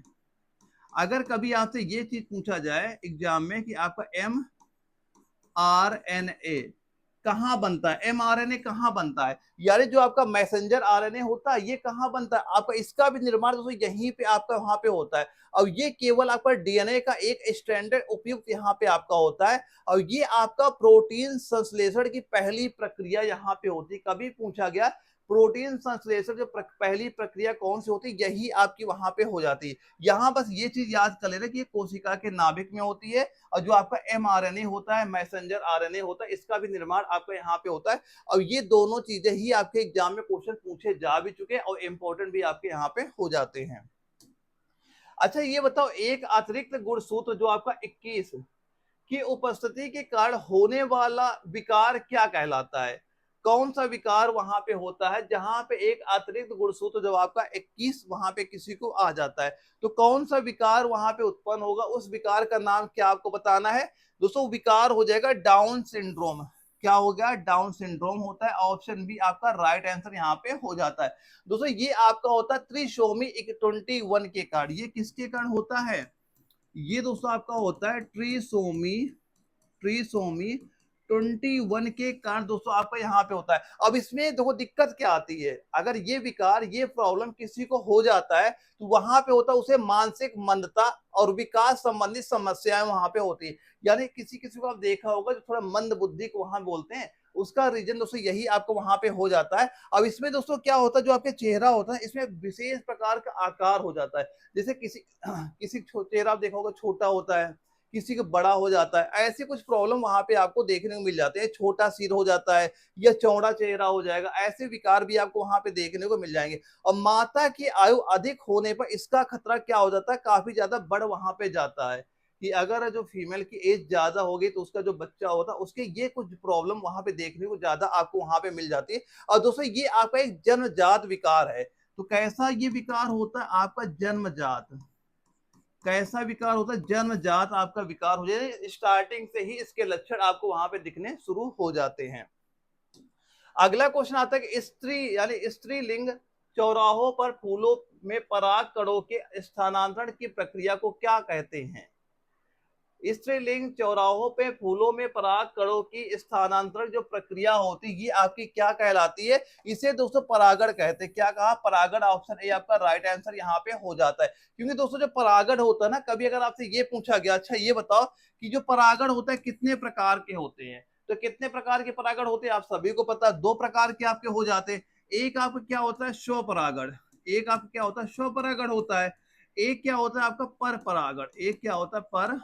अगर कभी आपसे ये चीज पूछा जाए एग्जाम में कि आपका एमआरएनए कहां बनता है, एमआरएनए कहां बनता है, यानी जो आपका मैसेंजर आरएनए होता है ये कहां बनता है आपका, इसका भी निर्माण दोस्तों यहीं पे आपका वहां पे होता है। और ये केवल आपका डीएनए का एक स्टैंडर्ड उपयुक्त यहाँ पे आपका होता है। और ये आपका प्रोटीन संश्लेषण की पहली प्रक्रिया यहाँ पे होती है। कभी पूछा गया प्रोटीन संश्लेषण जो पहली प्रक्रिया कौन सी होती है, यही आपकी वहां पे हो जाती है। यहाँ बस ये चीज याद कर लेना कि ये कोशिका के नाभिक में होती है। और जो आपका एमआरएनए होता है, मैसेंजर आरएनए होता है, इसका भी निर्माण आपका यहाँ पे होता है। और ये दोनों चीजें ही आपके एग्जाम में क्वेश्चन पूछे जा भी चुके हैं और इंपॉर्टेंट भी आपके यहाँ पे हो जाते हैं। अच्छा ये बताओ, एक अतिरिक्त गुणसूत्र जो आपका 21 की उपस्थिति के कारण होने वाला विकार क्या कहलाता है। कौन सा विकार वहां पे होता है जहां पे एक अतिरिक्त गुणसूत्र जब आपका 21 वहां पे किसी को आ जाता है, तो कौन सा विकार वहां पे उत्पन्न होगा, उस विकार का नाम क्या आपको बताना है। दोस्तों विकार हो जाएगा डाउन सिंड्रोम। क्या हो गया, डाउन सिंड्रोम होता है। ऑप्शन बी आपका राइट आंसर यहाँ पे हो जाता है। दोस्तों ये आपका होता है त्रिशोमी 21 के कारण। ये किसके कारण होता है, ये दोस्तों आपका होता है ट्रीसोमी, ट्रीसोमी 21 के कारण दोस्तों आपका यहाँ पे होता है। अब इसमें देखो दिक्कत क्या आती है, अगर ये विकार ये प्रॉब्लम किसी को हो जाता है तो वहां पे होता है उसे मानसिक मंदता और विकास संबंधित समस्याएं वहां पे होती है। यानी किसी किसी को आप देखा होगा जो थोड़ा मंद बुद्धि को वहां बोलते हैं, उसका रीजन दोस्तों यही आपको वहां पे हो जाता है। अब इसमें दोस्तों क्या होता है, जो आपके चेहरा होता है इसमें विशेष प्रकार का आकार हो जाता है। जैसे किसी किसी चेहरा आप देखा होगा छोटा होता है, किसी का बड़ा हो जाता है, ऐसे कुछ प्रॉब्लम वहां पे आपको देखने को मिल जाते हैं। छोटा सिर हो जाता है या चौड़ा चेहरा हो जाएगा, ऐसे विकार भी आपको वहां पे देखने को मिल जाएंगे। और माता की आयु अधिक होने पर इसका खतरा क्या हो जाता है, काफी ज्यादा बढ़ वहां पे जाता है। कि अगर जो फीमेल की एज ज्यादा होगी तो उसका जो बच्चा होता है उसके ये कुछ प्रॉब्लम वहां पे देखने को ज्यादा आपको वहां पे मिल जाती है। और दोस्तों ये आपका एक जन्मजात विकार है। तो कैसा ये विकार होता है आपका, जन्मजात, कैसा विकार होता है, जन्मजात आपका विकार हो जाए, स्टार्टिंग से ही इसके लक्षण आपको वहां पे दिखने शुरू हो जाते हैं। अगला क्वेश्चन आता है कि स्त्री यानी स्त्रीलिंग चौराहों पर फूलों में पराग कणों के स्थानांतरण की प्रक्रिया को क्या कहते हैं। स्त्रीलिंग चौराहों पे फूलों में पराग कणों की स्थानांतरण जो प्रक्रिया होती है ये आपकी क्या कहलाती है, इसे दोस्तों परागण कहते हैं। क्या कहा, परागण। ऑप्शन ए आपका राइट आंसर यहाँ पे हो जाता है। क्योंकि दोस्तों जो परागण होता है ना, कभी अगर आपसे ये पूछा गया अच्छा ये बताओ कि जो परागण होता है कितने प्रकार के होते हैं, तो कितने प्रकार के परागण होते हैं आप सभी को पता है, दो प्रकार के आपके हो जाते हैं। एक आपका क्या होता है, स्वपरागण, एक आपका क्या होता है, स्वपरागण होता है। एक क्या होता है आपका पर परागण, एक क्या होता है पर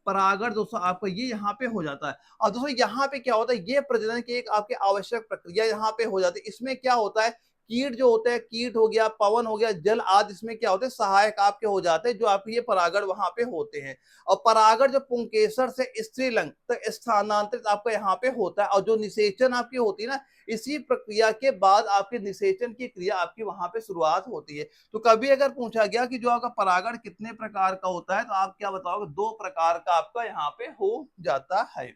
परागण दोस्तों आपका ये यहाँ पे हो जाता है। और दोस्तों यहाँ पे क्या होता है, ये प्रजनन की एक आपके आवश्यक प्रक्रिया यहाँ पे हो जाती है। इसमें क्या होता है कीट जो होते हैं, कीट हो गया, पवन हो गया, जल आदि इसमें क्या होते हैं, सहायक आपके हो जाते हैं, जो आपके ये परागण वहां पे होते हैं। और परागण जो पुंकेसर से स्त्रीलिंग तक स्थानांतरित आपका यहाँ पे होता है, और जो निषेचन आपकी होती है ना, इसी प्रक्रिया के बाद आपके निषेचन की क्रिया आपकी वहां पे शुरुआत होती है। तो कभी अगर पूछा गया कि जो आपका परागण कितने प्रकार का होता है, तो आप क्या बताओगे, 2 प्रकार का आपका यहाँ पे हो जाता है।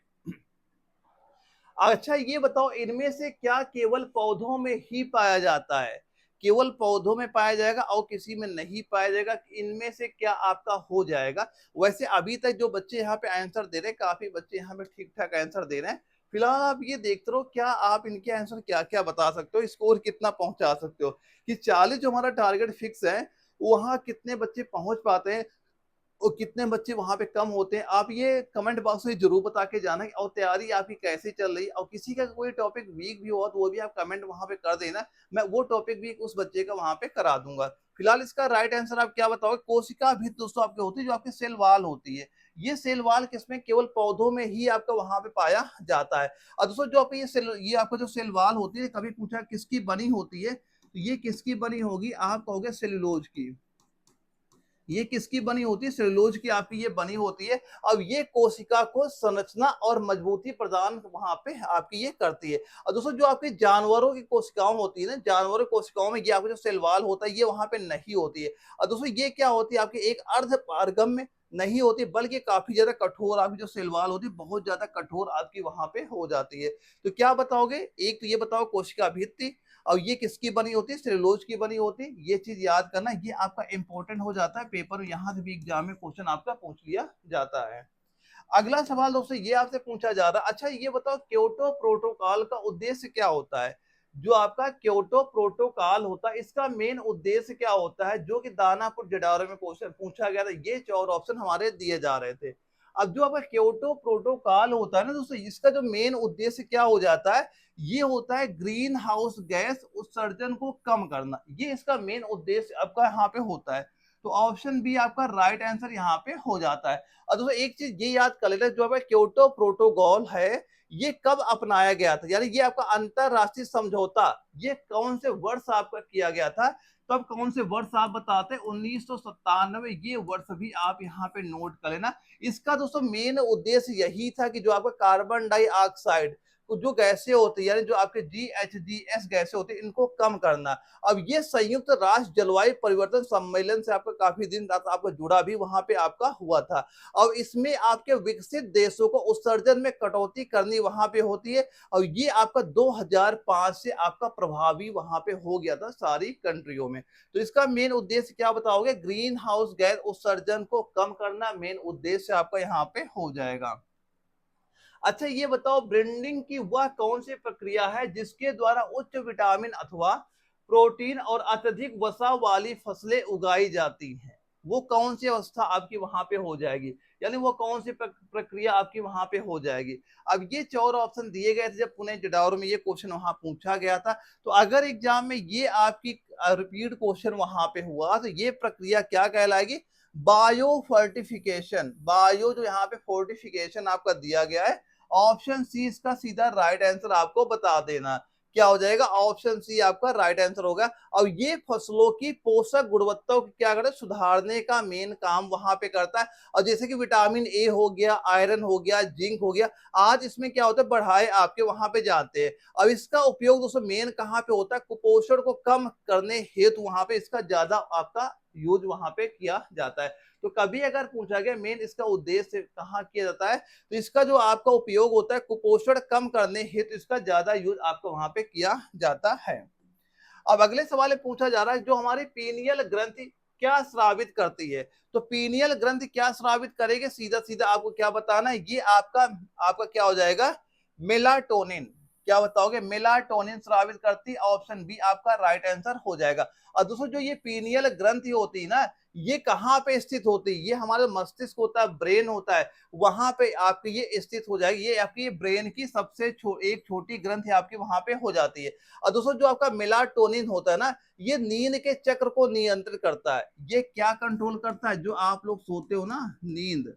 अच्छा ये बताओ, इनमें से क्या केवल पौधों में ही पाया जाता है? केवल पौधों में पाया जाएगा और किसी में नहीं पाया जाएगा, इनमें से क्या आपका हो जाएगा? वैसे अभी तक जो बच्चे यहाँ पे आंसर दे रहे हैं, काफी बच्चे यहाँ पे ठीक ठाक आंसर दे रहे हैं। फिलहाल आप ये देखते रहो, क्या आप इनके आंसर क्या क्या बता सकते हो, स्कोर कितना पहुंचा सकते हो, कि 40 जो हमारा टारगेट फिक्स है, वहां कितने बच्चे पहुंच पाते हैं और कितने बच्चे वहां पे कम होते हैं। आप ये कमेंट बॉक्स में जरूर बता के जाना, और तैयारी आपकी कैसे चल रही है, और किसी का कोई टॉपिक वीक भी हुआ तो वो भी आप कमेंट वहां पे कर देना, मैं वो टॉपिक भी उस बच्चे का वहां पे करा दूंगा। फिलहाल इसका राइट आंसर आप क्या बताओगे? कोशिका भित्ति दोस्तों आपके होती है, जो आपकी सेल वाल होती है। ये सेल वाल किसमें? केवल पौधों में ही आपका वहां पे पाया जाता है। और दोस्तों जो आपकी ये आपका जो सेल वाल होती है, कभी पूछा किसकी बनी होती है, तो ये किसकी बनी होगी? आप कहोगे सेलुलोज की। ये किसकी बनी होती है? सेलुलोज की आपकी ये बनी होती है। अब ये कोशिका को संरचना और मजबूती प्रदान वहां पे आपकी ये करती है। और दोस्तों जो आपकी जानवरों की कोशिकाओं होती है ना, जानवरों की कोशिकाओं में ये आपका जो सेल वाल होता है, ये वहां पे नहीं होती है। और दोस्तों ये क्या होती है आपकी, एक अर्ध पारगम्य नहीं होती, बल्कि काफी ज्यादा कठोर आपकी जो सेल वाल होती है, बहुत ज्यादा कठोर आपकी वहां पे हो जाती है। तो क्या बताओगे? एक तो ये बताओ कोशिका भित्ति, और ये किसकी बनी होती है? सेलुलोज की बनी होती है। ये चीज याद करना, ये आपका इंपॉर्टेंट हो जाता है, पेपर में यहां से भी एग्जाम में क्वेश्चन आपका पूछ लिया जाता है। अगला सवाल दोस्तों ये आपसे पूछा जा रहा है, अच्छा ये बताओ, क्योटो प्रोटोकॉल का उद्देश्य क्या होता है? जो आपका क्योटो प्रोटोकॉल होता है, इसका मेन उद्देश्य क्या होता है? जो कि दानापुर जडारो में क्वेश्चन पूछा गया था, ये 4 ऑप्शन हमारे दिए जा रहे थे। अब जो आपका क्योटो प्रोटोकॉल होता है ना दोस्तों, इसका जो मेन उद्देश्य क्या हो जाता है? ये होता है ग्रीन हाउस गैस उत्सर्जन को कम करना, ये इसका मेन उद्देश्य आपका यहाँ पे होता है। तो ऑप्शन बी आपका राइट आंसर यहाँ पे हो जाता है। और दोस्तों एक चीज ये याद कर लेना, जो आपका क्योटो प्रोटोकॉल है, ये कब अपनाया गया था, यानी ये आपका अंतरराष्ट्रीय समझौता ये कौन से वर्ष आपका किया गया था? तब कौन से वर्ष आप बताते? 1997, ये वर्ष भी आप यहाँ पे नोट कर लेना। इसका दोस्तों मेन उद्देश्य यही था कि जो आपका कार्बन डाइऑक्साइड जो गैसें होती है, यानी जो आपके GHGs गैसें होती है, इनको कम करना। अब ये संयुक्त राष्ट्र जलवायु परिवर्तन सम्मेलन से आपका काफी दिन तक आपका जुड़ा भी वहां पे आपका हुआ था। अब इसमें आपके विकसित देशों को उत्सर्जन में कटौती करनी वहां पे होती है, और ये आपका 2005 से आपका प्रभावी वहां पे हो गया था सारी कंट्रियों में। तो इसका मेन उद्देश्य क्या बताओगे? ग्रीन हाउस गैस उत्सर्जन को कम करना मेन उद्देश्य आपका यहाँ पे हो जाएगा। अच्छा ये बताओ, ब्रीडिंग की वह कौन सी प्रक्रिया है जिसके द्वारा उच्च विटामिन अथवा प्रोटीन और अत्यधिक वसा वाली फसलें उगाई जाती हैं? वो कौन सी अवस्था आपकी वहां पे हो जाएगी, यानी वो कौन सी प्रक्रिया आपकी वहां पे हो जाएगी? अब ये 4 ऑप्शन दिए गए थे जब पुणे जडाउर में ये क्वेश्चन वहां पूछा गया था। तो अगर एग्जाम में ये आपकी रिपीट क्वेश्चन वहां पे हुआ, तो ये प्रक्रिया क्या कहलाएगी? बायो फर्टिफिकेशन। बायो जो यहाँ पे फोर्टिफिकेशन आपका दिया गया है, ऑप्शन सी इसका सीधा राइट आंसर आपको बता देना। क्या हो जाएगा? ऑप्शन सी आपका राइट आंसर होगा। और ये फसलों की पोषक गुणवत्ता को क्या करता है? सुधारने का मेन काम वहां पे करता है। और जैसे कि विटामिन ए हो गया, आयरन हो गया, जिंक हो गया, आज इसमें क्या होता है, बढ़ाए आपके वहां पे जाते हैं। अब इसका उपयोग दोस्तों मेन कहाँ पे होता है? कुपोषण को कम करने हेतु वहां पे इसका ज्यादा आपका यूज वहां पे किया जाता है। तो कभी अगर पूछा गया मेन इसका उद्देश्य कहाँ किया जाता है, तो इसका जो आपका उपयोग होता है कुपोषण कम करने हेतु इसका ज्यादा यूज आपको वहां पे किया जाता है। अब अगले सवाल में पूछा जा रहा है, जो हमारी पीनियल ग्रंथि क्या स्रावित करती है? तो पीनियल ग्रंथि क्या स्रावित करेगी? सीधा सीधा आपको क्या बताना है, ये आपका आपका क्या हो जाएगा? मेलाटोनिन। क्या बताओगे? मेलाटोनिन स्रावित करती है, ऑप्शन बी आपका राइट आंसर हो जाएगा। और दोस्तों जो ये पीनियल ग्रंथि होती है ना, ये कहाँ पे स्थित होती है? ये हमारा मस्तिष्क होता है, ब्रेन होता है, वहां पे आपकी ये स्थित हो जाएगी। ये आपकी ब्रेन की सबसे एक छोटी ग्रंथि आपकी वहां पे हो जाती है। और दोस्तों जो आपका मेलाटोनिन होता है ना, ये नींद के चक्र को नियंत्रित करता है। ये क्या कंट्रोल करता है? जो आप लोग सोते हो ना, नींद,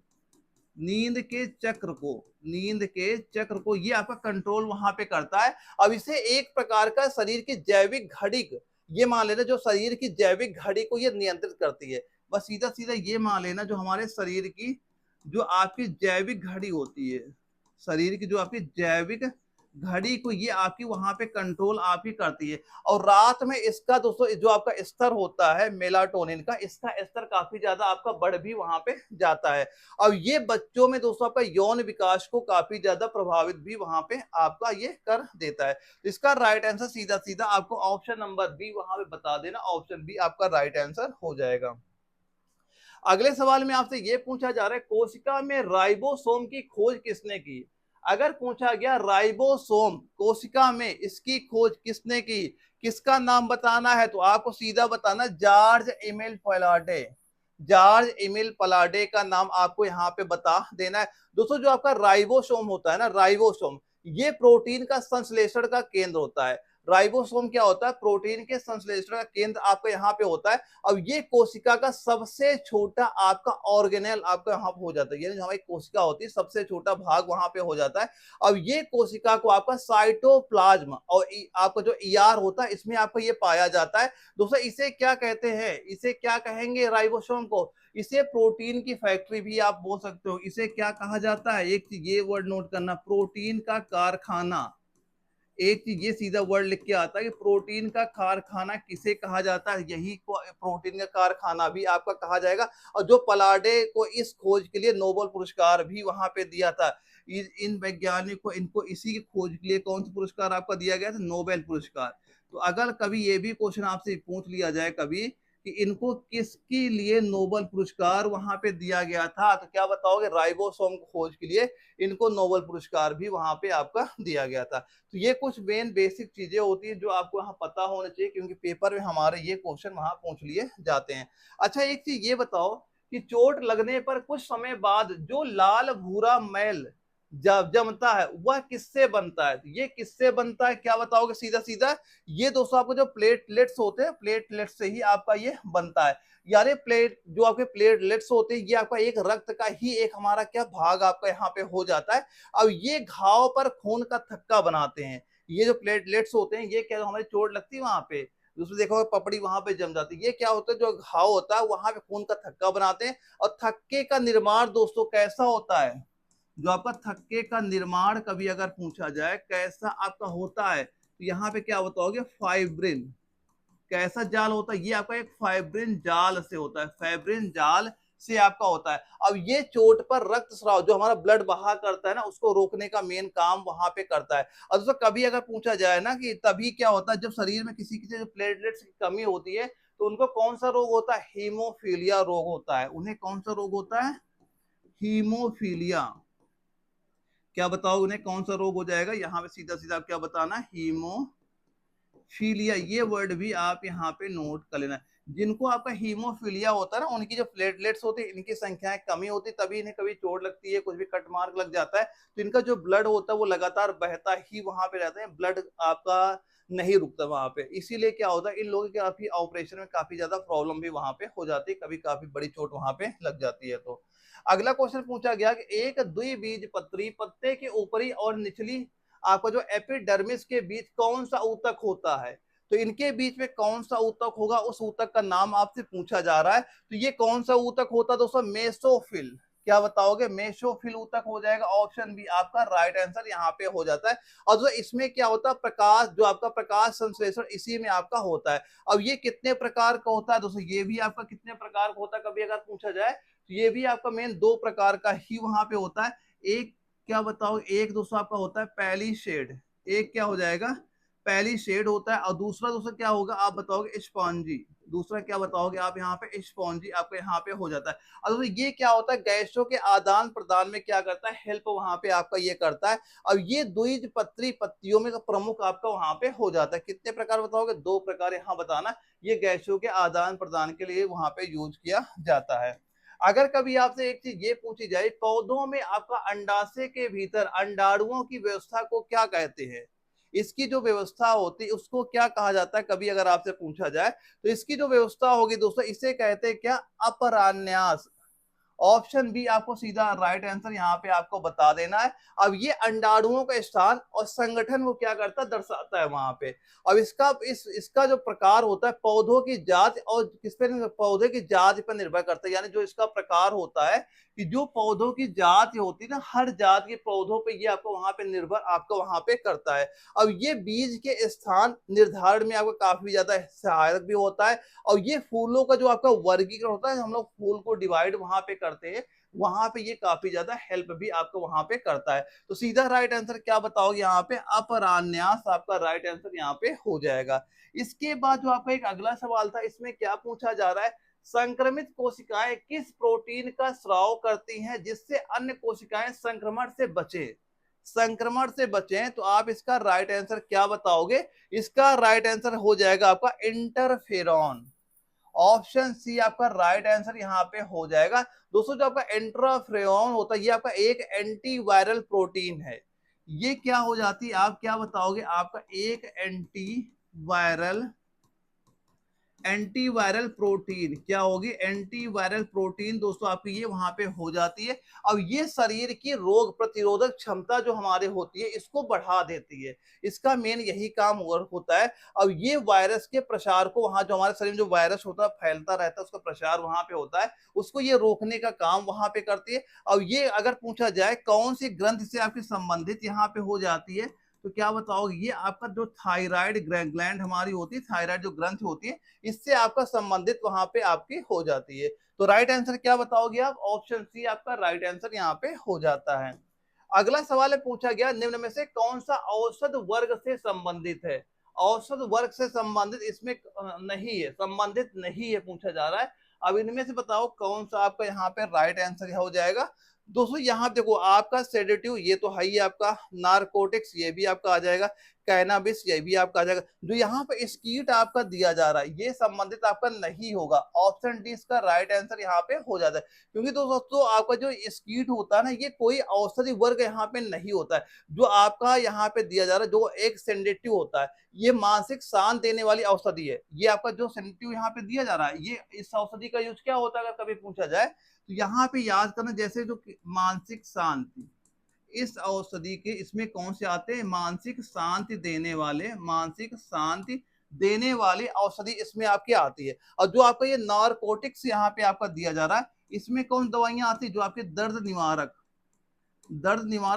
नींद के चक्र को, नींद के चक्र को ये आपका कंट्रोल वहां पे करता है। अब इसे एक प्रकार का शरीर की जैविक घड़ी ये मान लेना जो शरीर की जैविक घड़ी को ये नियंत्रित करती है। बस सीधा सीधा ये मान लेना जो हमारे शरीर की जो आपकी जैविक घड़ी होती है, शरीर की जो आपकी जैविक घड़ी को ये आपकी वहां पे कंट्रोल आपकी करती है। और रात में इसका दोस्तों जो आपका स्तर होता है मेलाटोनिन का, इसका स्तर काफी ज्यादा आपका बढ़ भी वहां पे जाता है। अब ये बच्चों में दोस्तों आपका यौन विकास को काफी ज्यादा प्रभावित भी वहां पे आपका ये कर देता है। तो इसका राइट आंसर सीधा सीधा आपको ऑप्शन नंबर बी वहां पे बता देना, ऑप्शन बी आपका राइट आंसर हो जाएगा। अगले सवाल में आपसे यह पूछा जा रहा है कोशिका में राइबोसोम की खोज किसने की। अगर पूछा गया राइबोसोम कोशिका में इसकी खोज किसने की, किसका नाम बताना है, तो आपको सीधा बताना जॉर्ज एमिल पलाडे। जॉर्ज एमिल पलाडे का नाम आपको यहाँ पे बता देना है। दोस्तों जो आपका राइबोसोम होता है ना, राइबोसोम ये प्रोटीन का संश्लेषण का केंद्र होता है। राइबोसोम क्या होता है, प्रोटीन के संश्लेषण का केंद्र आपका यहाँ पे होता है। अब ये कोशिका का सबसे छोटा आपका ऑर्गेनेल आपका यहाँ पे हो जाता है, यानी जो हमारी कोशिका होती है सबसे छोटा भाग वहां पे हो जाता है। अब ये कोशिका को आपका साइटोप्लाज्म और आपका जो ईआर होता है इसमें आपको ये पाया जाता है। दोस्तों इसे क्या कहते हैं, इसे क्या कहेंगे राइबोसोम को, इसे प्रोटीन की फैक्ट्री भी आप बोल सकते हो। इसे क्या कहा जाता है, एक चीज ये वर्ड नोट करना, प्रोटीन का कारखाना। एक चीज ये सीधा वर्ड लिख के आता है कि प्रोटीन का कारखाना किसे कहा जाता है, यही को प्रोटीन का कारखाना भी आपका कहा जाएगा। और जो पलाडे को इस खोज के लिए नोबेल पुरस्कार भी वहां पे दिया था, इन वैज्ञानिक को इनको इसी की खोज के लिए कौन सा पुरस्कार आपका दिया गया था, नोबेल पुरस्कार। तो अगर कभी ये भी क्वेश्चन आपसे पूछ लिया जाए कभी कि इनको किसके लिए नोबेल पुरस्कार वहां पे दिया गया था, तो क्या बताओगे, राइबोसोम खोज के लिए इनको नोबेल पुरस्कार भी वहां पे आपका दिया गया था। तो ये कुछ मेन बेसिक चीजें होती है जो आपको यहाँ पता होना चाहिए, क्योंकि पेपर में हमारे ये क्वेश्चन वहां पूछ लिए जाते हैं। अच्छा एक चीज ये बताओ कि चोट लगने पर कुछ समय बाद जो लाल भूरा मैल जब जमता है वह किससे बनता है, तो ये किससे बनता है क्या बताओगे सीधा सीधा, ये दोस्तों आपको जो प्लेटलेट्स होते हैं प्लेटलेट से ही आपका ये बनता है। यानी प्लेट जो आपके प्लेटलेट्स होते हैं ये आपका एक रक्त का ही एक हमारा क्या भाग आपका यहाँ पे हो जाता है। अब ये घाव पर खून का थक्का बनाते हैं। ये जो प्लेटलेट्स होते हैं ये क्या हमारी चोट लगती है वहां पे, उसमें देखो पपड़ी वहां पे जम जाती है, ये क्या होता है जो घाव होता है वहां पे खून का थक्का बनाते हैं। और थक्के का निर्माण दोस्तों कैसा होता है, जो आपका थक्के का निर्माण कभी अगर पूछा जाए कैसा आपका होता है, तो यहाँ पे क्या बताओगे, फाइब्रिन। कैसा जाल होता है, ये आपका एक फाइब्रिन जाल से होता है, फाइब्रिन जाल से आपका होता है। अब ये चोट पर रक्त स्राव जो हमारा ब्लड बहा करता है ना उसको रोकने का मेन काम वहां पे करता है। और दोस्तों कभी अगर पूछा जाए ना कि तभी क्या होता है जब शरीर में किसी किसी प्लेटलेट्स की कमी होती है तो उनको कौन सा रोग होता है, हीमोफीलिया रोग होता है। उन्हें कौन सा रोग होता है, हीमोफीलिया। क्या बताओ उन्हें कौन सा रोग हो जाएगा, यहाँ पे सीधा सीधा क्या बताना, हीमोफीलिया। ये वर्ड भी आप यहाँ पे नोट कर लेना। जिनको आपका हीमोफीलिया होता है ना उनकी जो प्लेटलेट्स होती है इनकी संख्याएं कमी होती है, तभी इन्हें कभी चोट लगती है, कुछ भी कट मार्क लग जाता है तो इनका जो ब्लड होता है वो लगातार बहता ही वहां पे रहता है, ब्लड आपका नहीं रुकता वहां पे। इसीलिए क्या होता है इन लोगों के काफी ऑपरेशन में काफी ज्यादा प्रॉब्लम भी वहां पे हो जाती है, कभी काफी बड़ी चोट वहां पे लग जाती है। तो अगला क्वेश्चन पूछा गया कि एक द्विबीजपत्री पत्ते के ऊपरी और निचली आपका जो एपिडर्मिस के बीच कौन सा ऊतक होता है, तो इनके बीच में कौन सा ऊतक होगा, उस ऊतक का नाम आपसे पूछा जा रहा है। तो ये कौन सा ऊतक होता है दोस्तों, मेसोफिल। क्या बताओगे, मेसोफिल ऊतक हो जाएगा, ऑप्शन बी आपका राइट आंसर यहाँ पे हो जाता है। और जो इसमें क्या होता है, प्रकाश जो आपका प्रकाश संश्लेषण इसी में आपका होता है। अब ये कितने प्रकार का होता है दोस्तों, ये भी आपका कितने प्रकार का होता है कभी अगर पूछा जाए, तो ये भी आपका मेन दो प्रकार का ही वहां पे होता है। एक क्या बताओ, एक दोस्तों आपका होता है पहली शेड, एक क्या हो जाएगा, पहली शेड होता है। और दूसरा दोस्तों क्या होगा आप बताओगे, स्पॉन्जी। दूसरा क्या बताओगे आप यहाँ पे, स्पॉन्जी आपका यहाँ पे हो जाता है। और दोस्तों ये क्या होता है, गैसों के आदान प्रदान में क्या करता है, हेल्प वहां पे आपका ये करता है। अब ये द्विबीजपत्री पत्तियों में प्रमुख आपका वहां पे हो जाता है। कितने प्रकार बताओगे, दो प्रकार यहाँ बताना। ये गैसों के आदान प्रदान के लिए वहां पे यूज किया जाता है। अगर कभी आपसे एक चीज ये पूछी जाए, पौधों में आपका अंडाशय के भीतर अंडाणुओं की व्यवस्था को क्या कहते हैं, इसकी जो व्यवस्था होती है उसको क्या कहा जाता है, कभी अगर आपसे पूछा जाए तो इसकी जो व्यवस्था होगी दोस्तों इसे कहते हैं क्या, अपरान्यास। ऑप्शन बी आपको सीधा राइट आंसर यहाँ पे आपको बता देना है। अब ये अंडाणुओं का स्थान और संगठन वो क्या करता है, दर्शाता है वहां पे। अब इसका जो प्रकार होता है पौधों की जाति और किस पे, पौधे की जाति पर निर्भर करता है। यानी जो इसका प्रकार होता है कि जो पौधों की जाति होती है ना, हर जात के पौधों पे ये आपको वहां पे निर्भर आपको वहां पे करता है। अब ये बीज के स्थान निर्धारण में आपको काफी ज्यादा सहायक भी होता है। और ये फूलों का जो आपका वर्गीकरण होता है, हम लोग फूल को डिवाइड वहां पे करते हैं, वहां पे ये काफी ज्यादा हेल्प भी आपको वहां पे करता है। तो सीधा राइट आंसर क्या बताओगे यहाँ पे, अपरान्यास आपका राइट आंसर यहाँ पे हो जाएगा। इसके बाद जो आपका एक अगला सवाल था, इसमें क्या पूछा जा रहा है, संक्रमित कोशिकाएं किस प्रोटीन का स्राव करती हैं जिससे अन्य कोशिकाएं संक्रमण से बचे, संक्रमण से बचें। तो आप इसका राइट आंसर क्या बताओगे, इसका राइट आंसर हो जाएगा आपका इंटरफेरॉन। ऑप्शन सी आपका राइट आंसर यहाँ पे हो जाएगा। दोस्तों जो आपका इंटरफेरॉन होता है ये आपका एक एंटीवायरल प्रोटीन है। ये क्या हो जाती है, आप क्या बताओगे, आपका एक एंटीवायरल प्रोटीन क्या होगी, एंटीवायरल प्रोटीन दोस्तों आपकी ये वहां पे हो जाती है। अब ये शरीर की रोग प्रतिरोधक क्षमता जो हमारे होती है इसको बढ़ा देती है, इसका मेन यही काम होता है। अब ये वायरस के प्रसार को, वहां जो हमारे शरीर में जो वायरस होता है फैलता रहता है, उसका प्रसार वहां पे होता है, उसको ये रोकने का काम वहां पे करती है। अब ये अगर पूछा जाए कौन सी ग्रंथि से आपकी संबंधित यहाँ पे हो जाती है, तो क्या बताओगे, ये आपका जो थायराइड ग्लैंड हमारी होती है, थायराइड जो ग्रंथि होती है, इससे आपका संबंधित वहां पे आपकी हो जाती है। तो राइट आंसर क्या बताओगे आप, ऑप्शन सी आपका राइट आंसर यहाँ पे हो जाता है। अगला सवाल है, पूछा गया निम्न में से कौन सा औसत वर्ग से संबंधित है, औसत वर्ग से संबंधित इसमें नहीं है, संबंधित नहीं है पूछा जा रहा है। अब इनमें से बताओ कौन सा आपका यहाँ पे राइट आंसर हो जाएगा। दोस्तों यहाँ देखो आपका सेडेटिव ये तो है ही, आपका नारकोटिक्स ये भी आपका आ जाएगा, कैनाबिस ये भी आपका आ जाएगा। जो यहाँ पे स्कीट आपका दिया जा रहा है ये संबंधित आपका नहीं होगा, ऑप्शन डी इसका राइट आंसर यहाँ पे हो जाता है। क्योंकि दोस्तों आपका जो स्कीट होता है ना, ये कोई औषधि वर्ग यहाँ पे नहीं होता है। जो आपका यहाँ पे दिया जा रहा है जो एक सेडेटिव होता है, ये मानसिक शांत देने वाली औषधि है। ये आपका जो सेडेटिव यहाँ पे दिया जा रहा है, ये इस औषधि का यूज क्या होता है अगर कभी पूछा जाए तो यहाँ पे याद करना, जैसे जो मानसिक शांति, इस औषधि के इसमें कौन से आते हैं, मानसिक शांति देने वाले, मानसिक शांति देने वाली औषधि इसमें आपकी आती है। और जो आपका ये नारकोटिक्स यहाँ पे आपका दिया जा रहा है, इसमें कौन दवाइयां आती है, जो आपके दर्द निवारक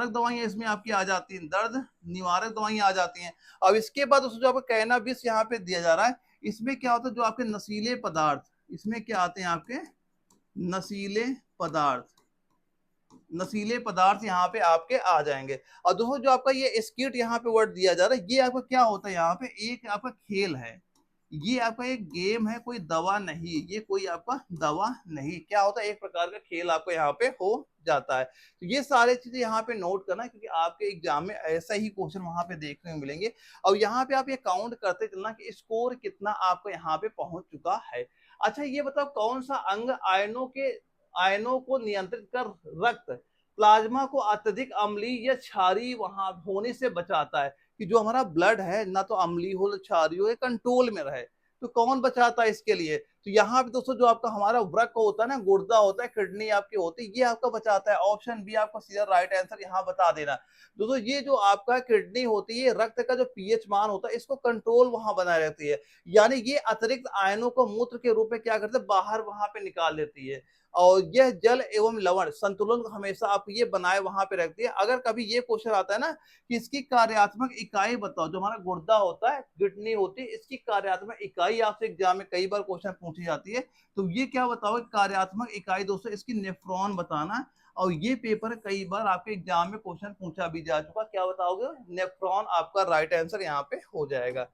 दवाइयां इसमें आपकी आ जाती हैं, दर्द निवारक दवाइयां आ जाती हैं। अब इसके बाद जो आपका कैनाबिस यहाँ पे दिया जा रहा है, इसमें क्या होता है, जो आपके नशीले पदार्थ, इसमें क्या आते हैं आपके नशीले पदार्थ, नशीले पदार्थ यहाँ पे आपके आ जाएंगे। और दोस्तों जो आपका ये स्किट यहाँ पे वर्ड दिया जा रहा है, ये आपका क्या होता है, यहाँ पे एक आपका खेल है, ये आपका एक गेम है, कोई दवा नहीं, ये कोई आपका दवा नहीं, क्या होता है एक प्रकार का खेल आपको यहाँ पे हो जाता है। तो ये सारे चीजें यहाँ पे नोट करना, क्योंकि आपके एग्जाम में ऐसा ही क्वेश्चन वहां पे देखने को मिलेंगे। और यहाँ पे आप ये काउंट करते चलना कि स्कोर कितना आपका यहाँ पे पहुंच चुका है। अच्छा ये बताओ कौन सा अंग आयनों को नियंत्रित कर रक्त प्लाज्मा को अत्यधिक अम्लीय या क्षारीय वहां होने से बचाता है, कि जो हमारा ब्लड है ना तो अम्लीय हो क्षारीय हो, कंट्रोल में रहे। तो कौन बचाता है इसके लिए, तो यहाँ पे दोस्तों जो आपका हमारा वृक्क होता है ना, गुर्दा होता है, किडनी आपकी होती है, ये आपका बचाता है। ऑप्शन बी आपका सीधा राइट आंसर यहाँ बता देना। दोस्तों ये जो आपका किडनी होती है, रक्त का जो पीएच मान होता है इसको कंट्रोल वहां बनाए रहती है। यानी ये अतिरिक्त आयनों को मूत्र के रूप में क्या करते हैं, बाहर वहां पे निकाल देती है। और यह जल एवं लवण संतुलन हमेशा आप ये बनाए वहां पे रखती है। अगर कभी ये क्वेश्चन आता है ना कि इसकी कार्यात्मक इकाई बताओ, जो हमारा गुर्दा होता है, किडनी होती है, इसकी कार्यात्मक इकाई आपसे एग्जाम में कई बार क्वेश्चन पूछी जाती है। तो ये क्या बताओ कार्यात्मक इकाई, दोस्तों इसकी नेफ्रॉन बताना। और ये पेपर कई बार आपके एग्जाम में क्वेश्चन पूछा भी जा चुका, क्या बताओगे, नेफ्रॉन आपका राइट आंसर यहाँ पे हो जाएगा।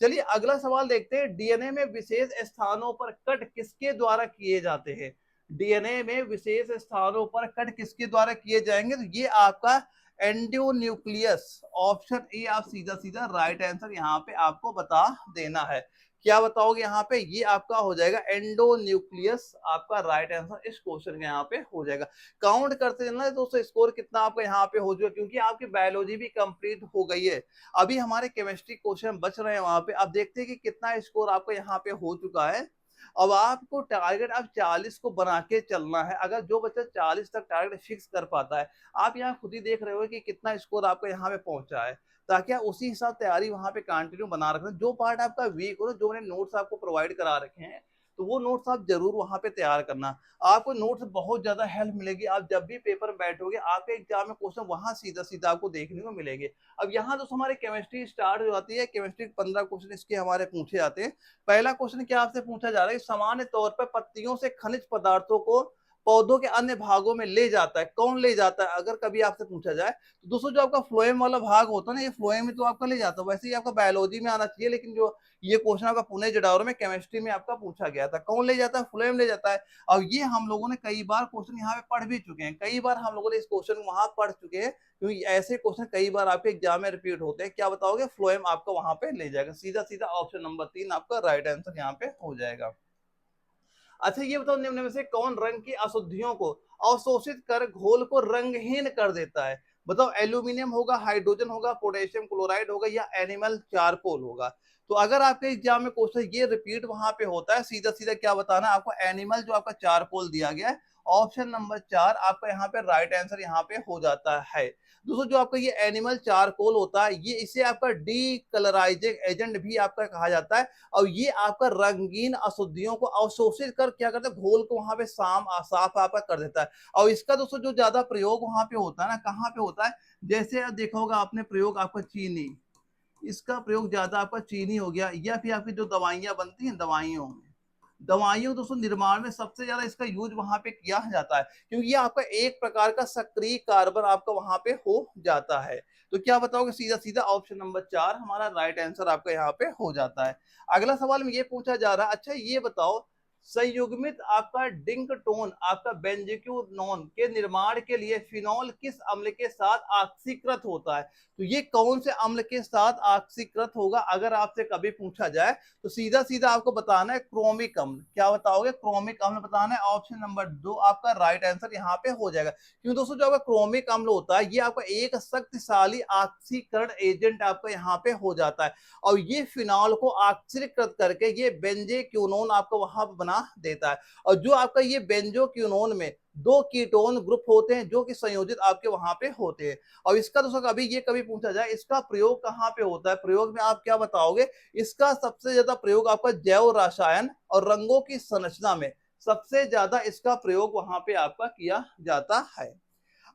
चलिए अगला सवाल देखते हैं, डीएनए में विशेष स्थानों पर कट किसके द्वारा किए जाते हैं, डीएनए में विशेष स्थानों पर कट किसके द्वारा किए जाएंगे, तो ये आपका एंडोन्यूक्लियस, ऑप्शन ए आप सीधा सीधा राइट आंसर यहाँ पे आपको बता देना है। क्या बताओगे यहाँ पे, ये आपका हो जाएगा एंडोन्यूक्लियस, आपका राइट आंसर इस क्वेश्चन का यहाँ पे हो जाएगा। काउंट करते चलना दोस्तों, स्कोर कितना आपका यहाँ पे हो जाएगा, क्योंकि आपकी बायोलॉजी भी कंप्लीट हो गई है। अभी हमारे केमिस्ट्री क्वेश्चन बच रहे हैं वहां पे, अब देखते हैं कि कितना स्कोर आपका यहाँ पे हो चुका है। अब आपको टारगेट अब 40 को बना के चलना है। अगर जो बच्चा 40 तक टारगेट फिक्स कर पाता है, आप यहाँ खुद ही देख रहे हो कि कितना स्कोर आपका यहाँ पे पहुंचा है, ताकि आप उसी हिसाब तैयारी वहां पे कंटिन्यू बना रखना। जो पार्ट आपका वीक हो, जो मैंने नोट्स आपको प्रोवाइड करा रखे हैं, तो वो नोट्स आप जरूर वहां पे तैयार करना। आपको नोट्स बहुत ज्यादा हेल्प मिलेगी। आप जब भी पेपर में बैठोगे, आपके एग्जाम में क्वेश्चन वहां सीधा सीधा आपको देखने को मिलेंगे। अब यहाँ तो हमारी केमिस्ट्री स्टार्ट हो जाती है। केमिस्ट्री 15 क्वेश्चन इसके हमारे पूछे जाते हैं। पहला क्वेश्चन क्या आपसे पूछा जा रहा है, सामान्य तौर पर पत्तियों से खनिज पदार्थों को पौधों के अन्य भागों में ले जाता है, कौन ले जाता है, अगर कभी आपसे पूछा जाए। तो दोस्तों जो आपका फ्लोएम वाला भाग होता है ना, ये फ्लोएम में तो आपका ले जाता है। वैसे ही आपका बायोलॉजी में आना चाहिए, लेकिन जो ये क्वेश्चन आपका पुणे जडावर में केमिस्ट्री में आपका पूछा गया था, कौन ले जाता है, फ्लोएम ले जाता है। और ये हम लोगों ने कई बार क्वेश्चन यहाँ पे पढ़ भी चुके हैं, कई बार हम लोगों ने इस क्वेश्चन वहां पढ़ चुके हैं, क्योंकि ऐसे क्वेश्चन कई बार आपके एग्जाम में रिपीट होते हैं। क्या बताओगे, फ्लोएम आपको वहां पे ले जाएगा। सीधा सीधा ऑप्शन नंबर 3 आपका राइट आंसर यहाँ पे हो जाएगा। अच्छा ये बताओ, निम्न में से कौन रंग की अशुद्धियों को अवशोषित कर घोल को रंगहीन कर देता है। बताओ, एल्यूमिनियम होगा, हाइड्रोजन होगा, पोटेशियम क्लोराइड होगा, या एनिमल चारकोल होगा। तो अगर आपके एग्जाम में क्वेश्चन ये रिपीट वहां पे होता है, सीधा सीधा क्या बताना है आपको, एनिमल जो आपका चारकोल दिया गया है, ऑप्शन नंबर 4 आपका यहाँ पे राइट आंसर यहाँ पे हो जाता है। दोस्तों जो आपका ये एनिमल चारकोल होता है, ये इसे आपका डी कलराइजिंग एजेंट भी आपका कहा जाता है। और ये आपका रंगीन अशुद्धियों को अवशोषित कर क्या करता है, घोल को वहां पे साफ आपका कर देता है। और इसका दोस्तों जो ज्यादा प्रयोग वहां पे होता है ना, कहाँ पे होता है, जैसे देखा होगा आपने प्रयोग आपका चीनी, इसका प्रयोग ज्यादा आपका चीनी हो गया, या फिर आपकी जो दवाइयां बनती हैं दवाइयों में, दवाइयों दोस्तों निर्माण में सबसे ज्यादा इसका यूज वहां पे किया जाता है, क्योंकि ये आपका एक प्रकार का सक्रिय कार्बन आपका वहां पे हो जाता है। तो क्या बताओगे, सीधा सीधा ऑप्शन नंबर 4 हमारा राइट आंसर आपका यहाँ पे हो जाता है। अगला सवाल में ये पूछा जा रहा है, अच्छा ये बताओ, संयुग्मित आपका डिंकटोन आपका बेंजोक्विनोन के निर्माण के लिए फिनॉल किस अम्ल के साथ ऑक्सीकृत होता है। तो ये कौन से अम्ल के साथ ऑक्सीकृत होगा, अगर आपसे कभी पूछा जाए, तो सीधा सीधा आपको बताना है क्रोमिक अम्ल। क्या बताओगे, क्रोमिक अम्ल बताना है। ऑप्शन नंबर 2 आपका राइट आंसर यहाँ पे हो जाएगा। क्यों दोस्तों, जो आपका क्रोमिक अम्ल होता है, ये आपका एक शक्तिशाली ऑक्सीकरण एजेंट आपका यहाँ पे हो जाता है, और ये फिनॉल को ऑक्सीकृत करके ये बेंजोक्विनोन आपको वहां पर बना देता है। और जो आपका ये बेंजोक्विनोन में दो कीटोन ग्रुप होते हैं, जो कि संयोजित आपके वहां पे होते हैं। और इसका दोस्तों कभी पूछा जाए, इसका प्रयोग कहाँ पे होता है, प्रयोग में आप क्या बताओगे, इसका सबसे ज्यादा प्रयोग आपका जैव रसायन और रंगों की संरचना में सबसे ज्यादा इसका प्रयोग वहां पे आपका किया जाता है।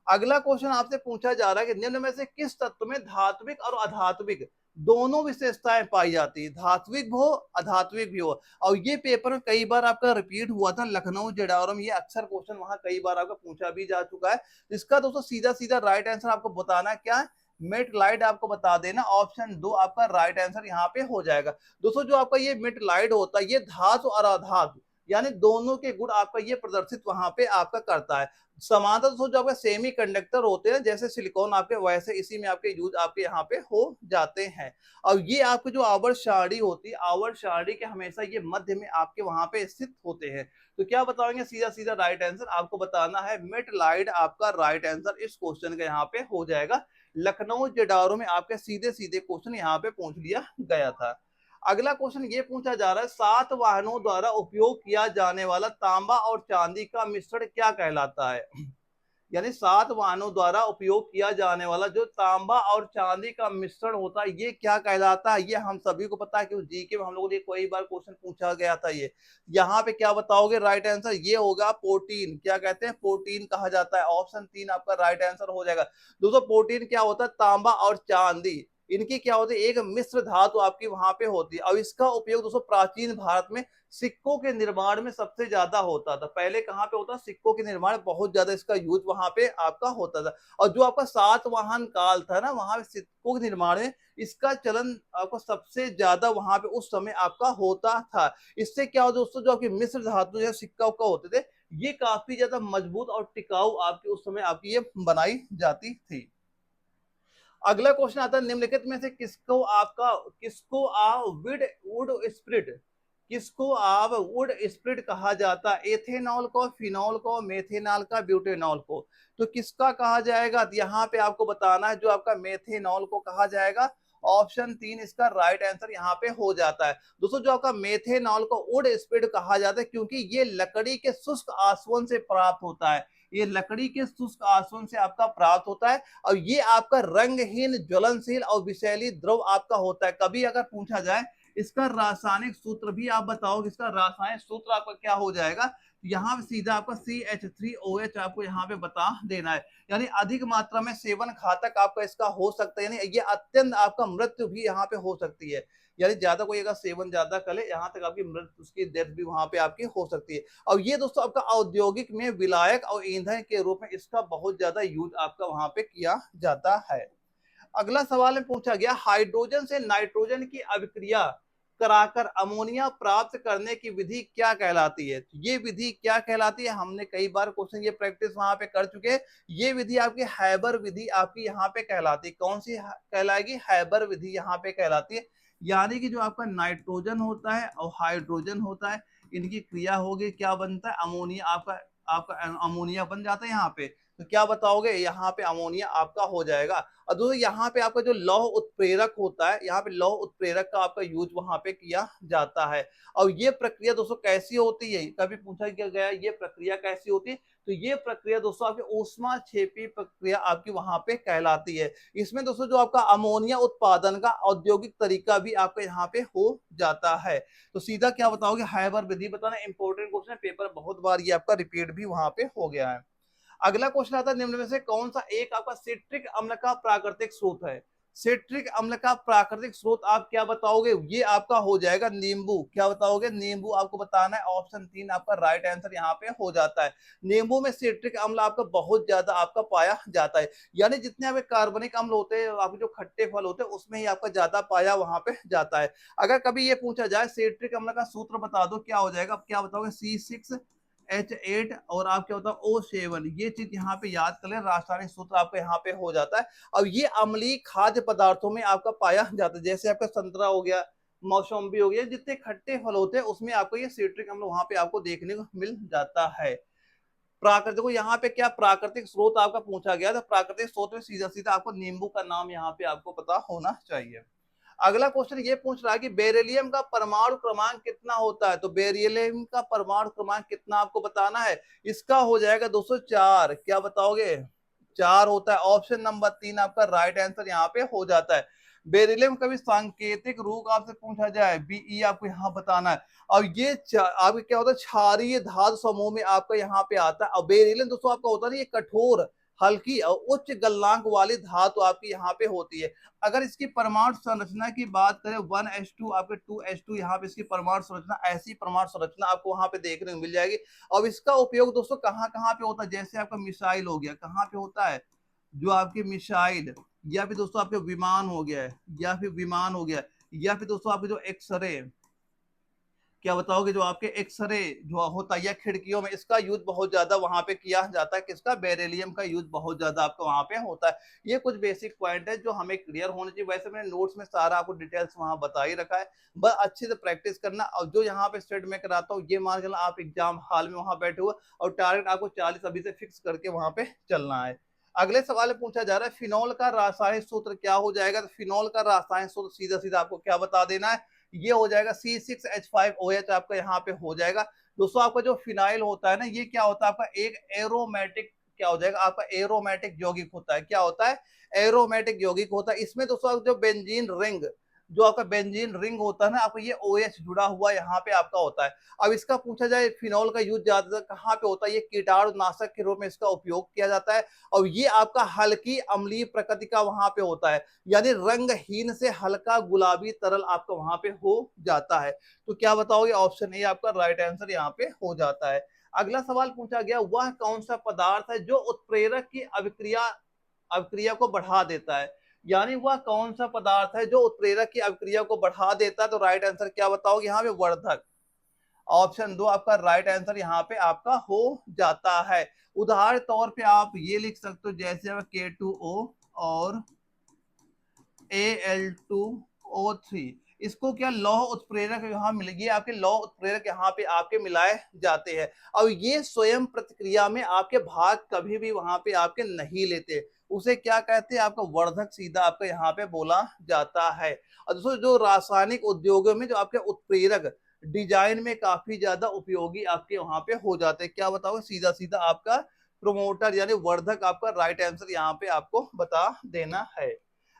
अगला क्वेश्चन आपसे पूछा जा रहा है कि निम्न में से किस तत्व में धात्विक और अधात्विक दोनों विशेषताएं पाई जाती है, धात्विक भी हो अधात्विक भी हो। और ये पेपर में कई बार आपका रिपीट हुआ था, लखनऊ जेडावरम, ये अक्सर क्वेश्चन वहां कई बार आपका पूछा भी जा चुका है। इसका दोस्तों सीधा सीधा राइट आंसर आपको बताना क्या है, मेटलाइट आपको बता देना। ऑप्शन 2 आपका राइट आंसर यहाँ पे हो जाएगा। दोस्तों जो आपका ये मेटलाइट होता है, ये धातु और अधातु यानी दोनों के गुण आपका ये प्रदर्शित वहां पे आपका करता है। समानता दोस्तों जो आपके सेमी कंडक्टर होते हैं, जैसे सिलिकॉन आपके, वैसे इसी में आपके यूज आपके यहाँ पे हो जाते हैं। और ये आपकी जो आवर्त सारणी होती है, आवर्त सारणी के हमेशा ये मध्य में आपके वहां पे स्थित होते हैं। तो क्या बताओगे, सीधा सीधा राइट आंसर आपको बताना है मेटलाइट आपका राइट आंसर इस क्वेश्चन का यहाँ पे हो जाएगा। लखनऊ जेडारो में आपके सीधे सीधे क्वेश्चन यहाँ पे पूछ लिया गया था। अगला क्वेश्चन ये पूछा जा रहा है, सात वाहनों द्वारा उपयोग किया जाने वाला तांबा और चांदी का मिश्रण क्या कहलाता है। यानी सात वाहनों द्वारा उपयोग किया जाने वाला जो तांबा और चांदी का मिश्रण होता है, ये क्या कहलाता है। ये हम सभी को पता है कि जीके में हम लोगों ने कई बार क्वेश्चन पूछा गया था। ये यहाँ पे क्या बताओगे, राइट आंसर ये होगा प्रोटीन। क्या कहते हैं, प्रोटीन कहा जाता है। ऑप्शन 3 आपका राइट आंसर हो जाएगा। दोस्तों प्रोटीन क्या होता है, तांबा और चांदी इनकी क्या होती है, एक मिश्र धातु आपकी वहां पे होती है। और इसका उपयोग दोस्तों प्राचीन भारत में सिक्कों के निर्माण में सबसे ज्यादा होता था। पहले कहाँ पे होता, सिक्कों के निर्माण बहुत ज्यादा इसका यूज वहां पे आपका होता था। और जो आपका सातवाहन काल था ना, वहां पे सिक्कों के निर्माण में इसका चलन आपको सबसे ज्यादा वहां पे उस समय आपका होता था। इससे क्या हो दोस्तों, जो आपकी मिश्र धातु जो सिक्का उक्का होते थे, ये काफी ज्यादा मजबूत और टिकाऊ आपकी उस समय आपकी ये बनाई जाती थी। अगला क्वेश्चन आता है, निम्नलिखित में से किसको आप वुड स्प्रिट, किसको आप वुड स्प्रिट कहा जाता है। एथेनॉल को, फिनॉल को, मेथेनॉल का, ब्यूटेनॉल को। तो किसका कहा जाएगा, यहाँ पे आपको बताना है, जो आपका मेथेनॉल को कहा जाएगा। ऑप्शन 3 इसका राइट आंसर यहाँ पे हो जाता है। दोस्तों जो आपका मेथेनॉल को वुड स्पीड कहा जाता है क्योंकि ये लकड़ी के शुष्क आसवन से प्राप्त होता है, ये लकड़ी के शुष्क आसवन से आपका प्राप्त होता है और ये आपका रंगहीन ज्वलनशील और विषैली द्रव आपका होता है। कभी अगर पूछा जाए इसका रासायनिक सूत्र भी आप बताओगे, इसका रासायनिक सूत्र आपका क्या हो जाएगा, यहाँ पे सीधा आपका CH3OH आपको यहाँ पे बता देना है। यानी अधिक मात्रा में सेवन घातक आपका इसका हो सकता है, यानी ये अत्यंत आपका मृत्यु भी यहाँ पे हो सकती है। यानी ज्यादा कोई अगर सेवन ज्यादा करे यहाँ तक आपकी मृत्यु, उसकी डेथ भी वहां पे आपकी हो सकती है। और ये दोस्तों आपका औद्योगिक में विलायक और ईंधन के रूप में इसका बहुत ज्यादा यूज आपका वहां पे किया जाता है। अगला सवाल में पूछा गया हाइड्रोजन से नाइट्रोजन की अभिक्रिया कराकर अमोनिया प्राप्त करने की विधि क्या कहलाती है। तो ये विधि क्या कहलाती है, हमने कई बार क्वेश्चन ये प्रैक्टिस वहां पे कर चुके हैं। ये विधि आपकी हैबर विधि आपकी यहाँ पे कहलाती है। कौन सी कहलाएगी, हैबर विधि यहाँ पे कहलाती है। यानी कि जो आपका नाइट्रोजन होता है और हाइड्रोजन होता है, इनकी क्रिया होगी, क्या बनता है, अमोनिया आपका आपका अमोनिया बन जाता है यहाँ पे। तो क्या बताओगे, यहाँ पे अमोनिया आपका हो जाएगा। और दोस्तों यहाँ पे आपका जो लौह उत्प्रेरक होता है, यहाँ पे लौह उत्प्रेरक का आपका यूज वहां पे किया जाता है। और ये प्रक्रिया दोस्तों कैसी होती है, कभी पूछा गया ये प्रक्रिया कैसी होती है, तो ये प्रक्रिया दोस्तों आपकी ऊष्माक्षेपी प्रक्रिया आपकी वहां पे कहलाती है। इसमें दोस्तों जो आपका अमोनिया उत्पादन का औद्योगिक तरीका भी आपका यहाँ पे हो जाता है। तो सीधा क्या बताओगे, हैबर विधि बताना। इंपॉर्टेंट क्वेश्चन है, पेपर बहुत बार ये आपका रिपीट भी वहां पे हो गया है। अगला क्वेश्चन आता है निम्न में से कौन सा एक आपका सिट्रिक अम्ल का प्राकृतिक स्रोत है। सिट्रिक अम्ल का प्राकृतिक स्रोत आप क्या बताओगे, ये आपका हो जाएगा नींबू। क्या बताओगे, नींबू आपको बताना है। ऑप्शन 3 आपका राइट आंसर यहाँ पे हो जाता है। नींबू में सिट्रिक अम्ल आपका बहुत ज्यादा आपका पाया जाता है। यानी जितने आपके कार्बनिक अम्ल होते हैं, आपके जो खट्टे फल होते हैं, उसमें ही आपका ज्यादा पाया वहां पे जाता है। अगर कभी ये पूछा जाए सिट्रिक अम्ल का सूत्र बता दो, क्या हो जाएगा, क्या बताओगे, C6H8 और आप क्या होता है O7। ये चीज यहाँ पे याद कर ले, रासायनिक सूत्र आपका यहाँ पे हो जाता है। अब ये अम्लीय खाद्य पदार्थों में आपका पाया जाता है, जैसे आपका संतरा हो गया, मौसम्बी हो गया, जितने खट्टे फल होते हैं उसमें आपको ये सिट्रिक अम्ल वहां पे आपको देखने को मिल जाता है। प्राकृतिक, यहाँ पे क्या प्राकृतिक स्रोत आपका पूछा गया, तो प्राकृतिक स्रोत में सीधा सीधा आपको नींबू का नाम यहाँ पे आपको पता होना चाहिए। अगला क्वेश्चन ये पूछ रहा है कि बेरिलियम का परमाणु क्रमांक कितना होता है। तो बेरिलियम का परमाणु क्रमांक कितना आपको बताना है, इसका हो जाएगा 204। क्या बताओगे, 4 होता है। ऑप्शन नंबर 3 आपका राइट आंसर यहाँ पे हो जाता है। बेरिलियम का भी सांकेतिक रूप आपसे पूछा जाए, Be आपको यहाँ बताना है। और ये आपके क्या होता है, क्षारीय धातु समूह में आपका यहाँ पे आता है। और बेरिलियम दोस्तों आपका होता है ना, ये कठोर हल्की और उच्च गलनांक वाली धातु आपकी यहाँ पे होती है। अगर इसकी परमाणु संरचना की बात करें 1s2 आपके 2s2, यहाँ पे इसकी परमाणु संरचना, ऐसी परमाणु संरचना आपको वहां पे देखने को मिल जाएगी। और इसका उपयोग दोस्तों कहाँ कहाँ पे होता है, जैसे आपका मिसाइल हो गया, कहाँ पे होता है, जो आपकी मिसाइल, या फिर दोस्तों आपके विमान हो गया है, या फिर विमान हो गया, या फिर दोस्तों आपके जो एक्सरे, क्या बताओगे, जो आपके एक्सरे जो होता है, या खिड़कियों में, इसका यूज बहुत ज्यादा वहां पे किया जाता है। किसका, बेरिलियम का यूज बहुत ज्यादा आपका वहां पे होता है। ये कुछ बेसिक पॉइंट है जो हमें क्लियर होने चाहिए। वैसे मैंने नोट्स में सारा आपको डिटेल्स वहां बता ही रखा है, बस अच्छे से प्रैक्टिस करना। और जो यहाँ पे स्टडी में कराता हूँ, ये मान चलना आप एग्जाम हॉल में वहां बैठे हुए और टारगेट आपको 40 अभी से फिक्स करके वहां पे चलना है। अगले सवाल में पूछा जा रहा है फिनोल का रासायनिक सूत्र क्या हो जाएगा। तो फिनोल का रासायनिक सूत्र सीधा सीधा आपको क्या बता देना है, ये हो जाएगा C6H5OH आपका यहाँ पे हो जाएगा। दोस्तों आपका जो फिनाइल होता है ना, ये क्या होता है आपका एक एरोमेटिक, क्या हो जाएगा आपका एरोमेटिक यौगिक होता है। क्या होता है, एरोमेटिक यौगिक होता है। इसमें दोस्तों जो बेंजीन रिंग, जो आपका बेंजीन रिंग होता है ना, आपको ये OH जुड़ा हुआ यहाँ पे आपका होता है। अब इसका पूछा जाए फिनोल का यूज ज्यादातर कहाँ पे होता है, ये कीटाणुनाशक के रूप में इसका उपयोग किया जाता है। और ये आपका हल्की अम्लीय प्रकृति का वहां पे होता है, यानी रंगहीन से हल्का गुलाबी तरल आपका वहां पे हो जाता है। तो क्या बताओगे, ऑप्शन ए आपका राइट आंसर यहाँ पे हो जाता है। अगला सवाल पूछा गया वह कौन सा पदार्थ है जो उत्प्रेरक की अभिक्रिया अभिक्रिया को बढ़ा देता है। यानी वह कौन सा पदार्थ है जो उत्प्रेरक की अभिक्रिया को बढ़ा देता है। तो राइट आंसर क्या बताओगे यहाँ पे, वर्धक। ऑप्शन 2 आपका राइट आंसर यहाँ पे आपका हो जाता है। उदाहरण तौर पे आप ये लिख सकते हो, जैसे K2O और Al2O3, इसको क्या लौह उत्प्रेरक यहाँ मिल गया, आपके लौह उत्प्रेरक यहाँ पे आपके मिलाए जाते हैं। और ये स्वयं प्रतिक्रिया में आपके भाग कभी भी वहां पे आपके नहीं लेते, उसे क्या कहते हैं, आपका वर्धक सीधा आपका यहाँ पे बोला जाता है। और दोस्तों जो रासायनिक उद्योगों में जो आपके उत्प्रेरक डिजाइन में काफी ज्यादा उपयोगी आपके वहां पे हो जाते हैं, क्या बताओ, सीधा सीधा आपका प्रोमोटर यानी वर्धक आपका राइट आंसर यहाँ पे आपको बता देना है।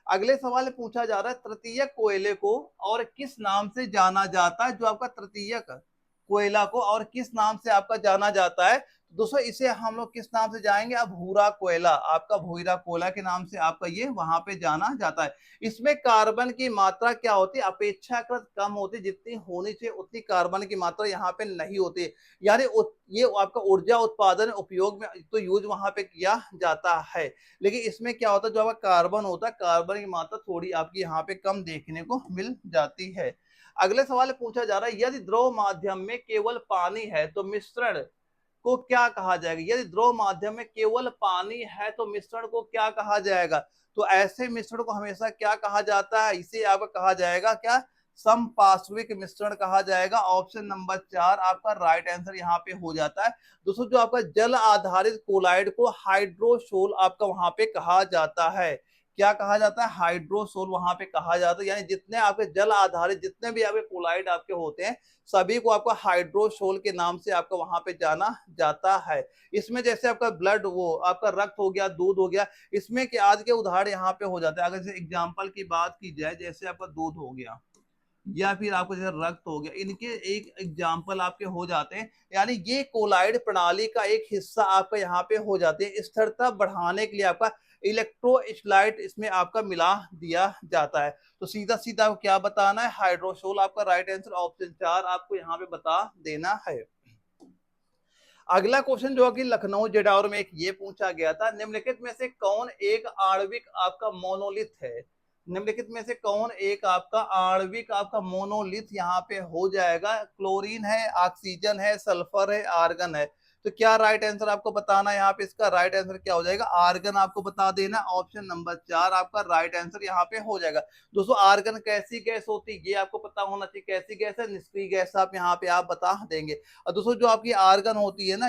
अगले सवाल में पूछा जा रहा है तृतीयक कोयले को और किस नाम से जाना जाता है, जो आपका तृतीयक कोयला को और किस नाम से आपका जाना जाता है। दोस्तों इसे हम लोग किस नाम से जाएंगे, अब भूरा कोयला, आपका भूरा कोयला के नाम से आपका ये वहां पे जाना जाता है। इसमें कार्बन की मात्रा क्या होती है, अपेक्षाकृत कम होती, जितनी होनी चाहिए उतनी कार्बन की मात्रा यहाँ पे नहीं होती, यानी ये आपका ऊर्जा उत्पादन उपयोग में तो यूज वहां पे किया जाता है। लेकिन इसमें क्या होता है, जो आपका कार्बन होता है, कार्बन की मात्रा थोड़ी आपकी यहाँ पे कम देखने को मिल जाती है। अगले सवाल पूछा जा रहा है यदि द्रव माध्यम में केवल पानी है तो मिश्रण को क्या कहा जाएगा, यदि द्रव माध्यम में केवल पानी है तो मिश्रण को क्या कहा जाएगा। तो ऐसे मिश्रण को हमेशा क्या कहा जाता है, इसे आपका कहा जाएगा क्या, समपार्श्विक मिश्रण कहा जाएगा। ऑप्शन नंबर 4 आपका राइट आंसर यहाँ पे हो जाता है। दोस्तों जो आपका जल आधारित कोलाइड को हाइड्रोसोल आपका वहां पे कहा जाता है, क्या कहा जाता है, हाइड्रोसोल वहां पे कहा जाता है। यानी जितने आपके जल आधारित जितने भी आपके कोलाइड आपके होते हैं सभी को आपका हाइड्रोसोल के नाम से आपका वहां पे जाना जाता है। इसमें जैसे आपका ब्लड, वो आपका रक्त हो गया, दूध हो गया, इसमें के आज के उदाहरण यहाँ पे हो जाते हैं। अगर जैसे एग्जाम्पल की बात की जाए, जैसे आपका दूध हो गया या फिर आपको जैसे रक्त हो गया, इनके एक एग्जाम्पल आपके हो जाते हैं। यानी ये कोलाइड प्रणाली का एक हिस्सा आपका यहाँ पे हो जाते हैं। स्थिरता बढ़ाने के लिए आपका इलेक्ट्रोस्लाइड इसमें आपका मिला दिया जाता है। तो सीधा सीधा आपको क्या बताना है, हाइड्रोसोल आपका राइट आंसर ऑप्शन 4 आपको यहाँ पे बता देना है। अगला क्वेश्चन जो कि लखनऊ जेडाउर में एक ये पूछा गया था, निम्नलिखित में से कौन एक आणविक आपका मोनोलिथ है, निम्नलिखित में से कौन एक आपका आणविक आपका मोनोलिथ यहाँ पे हो जाएगा। क्लोरीन है, ऑक्सीजन है, सल्फर है, आर्गन है। तो क्या राइट आंसर आपको बताना है, यहाँ पे इसका राइट आंसर क्या हो जाएगा, आर्गन आपको बता देना। ऑप्शन नंबर 4 आपका राइट आंसर यहाँ पे हो जाएगा। दोस्तों आर्गन कैसी गैस होती है ये आपको पता होना चाहिए, कैसी गैस है, निष्क्रिय गैस आप यहाँ पे आप बता देंगे। और दोस्तों जो आपकी आर्गन होती है ना,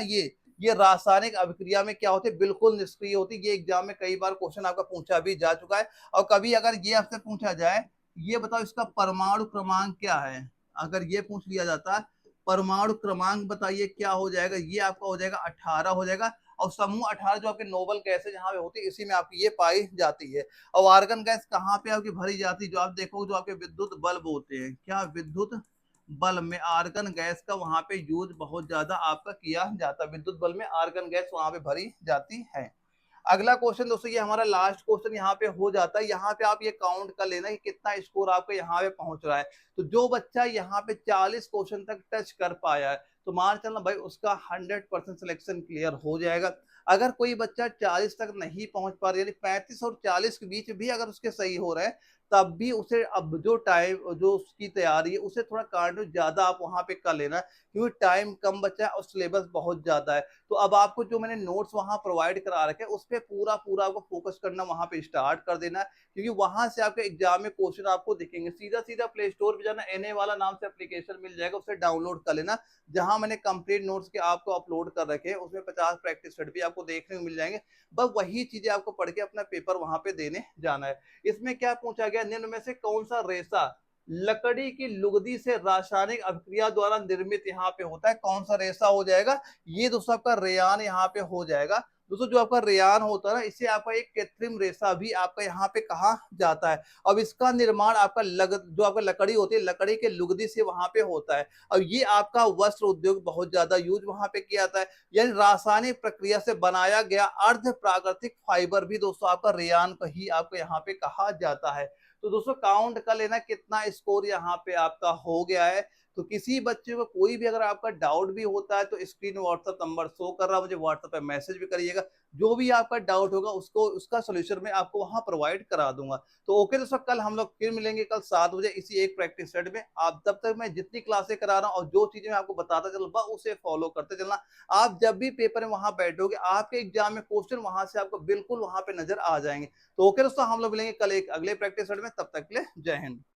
ये रासायनिक अभिक्रिया में क्या होती है, बिल्कुल निष्क्रिय होती है। ये एग्जाम में कई बार क्वेश्चन आपका पूछा भी जा चुका है। और कभी अगर ये आपसे पूछा जाए, ये बताओ इसका परमाणु क्रमांक क्या है, अगर ये पूछ लिया जाता है परमाणु क्रमांक बताइए क्या हो जाएगा, ये आपका हो जाएगा 18 हो जाएगा। और समूह 18 जो आपके नोबल गैस है जहां पे होती है इसी में आपकी ये पाई जाती है। और आर्गन गैस कहाँ पे आपकी भरी जाती है, जो आप देखो जो आपके विद्युत बल्ब होते हैं, क्या विद्युत बल्ब में आर्गन गैस का वहां पे यूज बहुत ज्यादा आपका किया जाता है, विद्युत बल्ब में आर्गन गैस वहां पे भरी जाती है। अगला क्वेश्चन दोस्तों ये हमारा लास्ट क्वेश्चन यहाँ पे हो जाता है। यहाँ पे आप ये काउंट कर लेना कि कितना स्कोर आपका यहाँ पे पहुंच रहा है। तो जो बच्चा यहाँ पे 40 क्वेश्चन तक टच कर पाया है तो मान चलना भाई उसका 100% सिलेक्शन क्लियर हो जाएगा। अगर कोई बच्चा 40 तक नहीं पहुंच पा रहा, यानी 35 और 40 के बीच भी अगर उसके सही हो रहे हैं, तब भी उसे अब जो टाइम जो उसकी तैयारी है उसे थोड़ा कार्डियो ज्यादा आप वहां पे कर लेना, क्योंकि टाइम कम बचा है और सिलेबस बहुत ज्यादा है। तो अब आपको जो मैंने नोट्स वहां प्रोवाइड करा रखे उस पर पूरा पूरा आपको फोकस करना वहां पे स्टार्ट कर देना, क्योंकि वहां से आपके एग्जाम में क्वेश्चन आपको दिखेंगे। सीधा सीधा प्ले स्टोर पे जाना, एनए वाला नाम से एप्लीकेशन मिल जाएगा, उसे डाउनलोड कर लेना, जहां मैंने कंप्लीट नोट्स के आपको अपलोड कर रखे हैं। उसमें 50 प्रैक्टिस सेट भी आपको देखने को मिल जाएंगे। बस वही चीजें आपको पढ़ के अपना पेपर वहां पे देने जाना है। इसमें क्या पूछा गया, निम्न में से कौन सा रेशा लकड़ी की लुगदी से रासायनिक अभिक्रिया द्वारा निर्मित यहाँ पे होता है, कौन सा रेशा हो जाएगा, ये दोस्तों आपका रेयान यहाँ पे हो जाएगा। दोस्तों जो आपका रेयान होता है ना, इसे आपका एक कृत्रिम रेशा भी आपका यहाँ पे कहा जाता है। अब इसका निर्माण आपका जो आपका लकड़ी होती है, लकड़ी के लुगदी से वहां पे होता है। और ये आपका वस्त्र उद्योग बहुत ज्यादा यूज वहां पे किया जाता है। यानी रासायनिक प्रक्रिया से बनाया गया अर्ध प्राकृतिक फाइबर भी दोस्तों आपका रेयान का ही आपको यहाँ पे कहा जाता है। तो दोस्तों काउंट कर लेना कितना स्कोर यहाँ पे आपका हो गया है। तो किसी बच्चे को कोई भी अगर आपका डाउट भी होता है तो स्क्रीन व्हाट्सएप नंबर शो कर रहा है, मुझे व्हाट्सएप पे मैसेज भी करिएगा। जो भी आपका डाउट होगा उसको उसका सोल्यूशन मैं आपको वहां प्रोवाइड करा दूंगा। तो ओके दोस्तों, कल हम लोग फिर मिलेंगे कल 7 बजे इसी एक प्रैक्टिस सेट में। आप तब तक मैं जितनी क्लासें करा रहा हूँ और जो चीजें मैं आपको बताता चल रहा हूँ उसे फॉलो करते चलना। आप जब भी पेपर में वहां बैठोगे आपके एग्जाम में क्वेश्चन वहां से आपको बिल्कुल वहां पे नजर आ जाएंगे। तो ओके दोस्तों, हम लोग मिलेंगे कल एक अगले प्रैक्टिस सेट में, तब तक के लिए जय हिंद।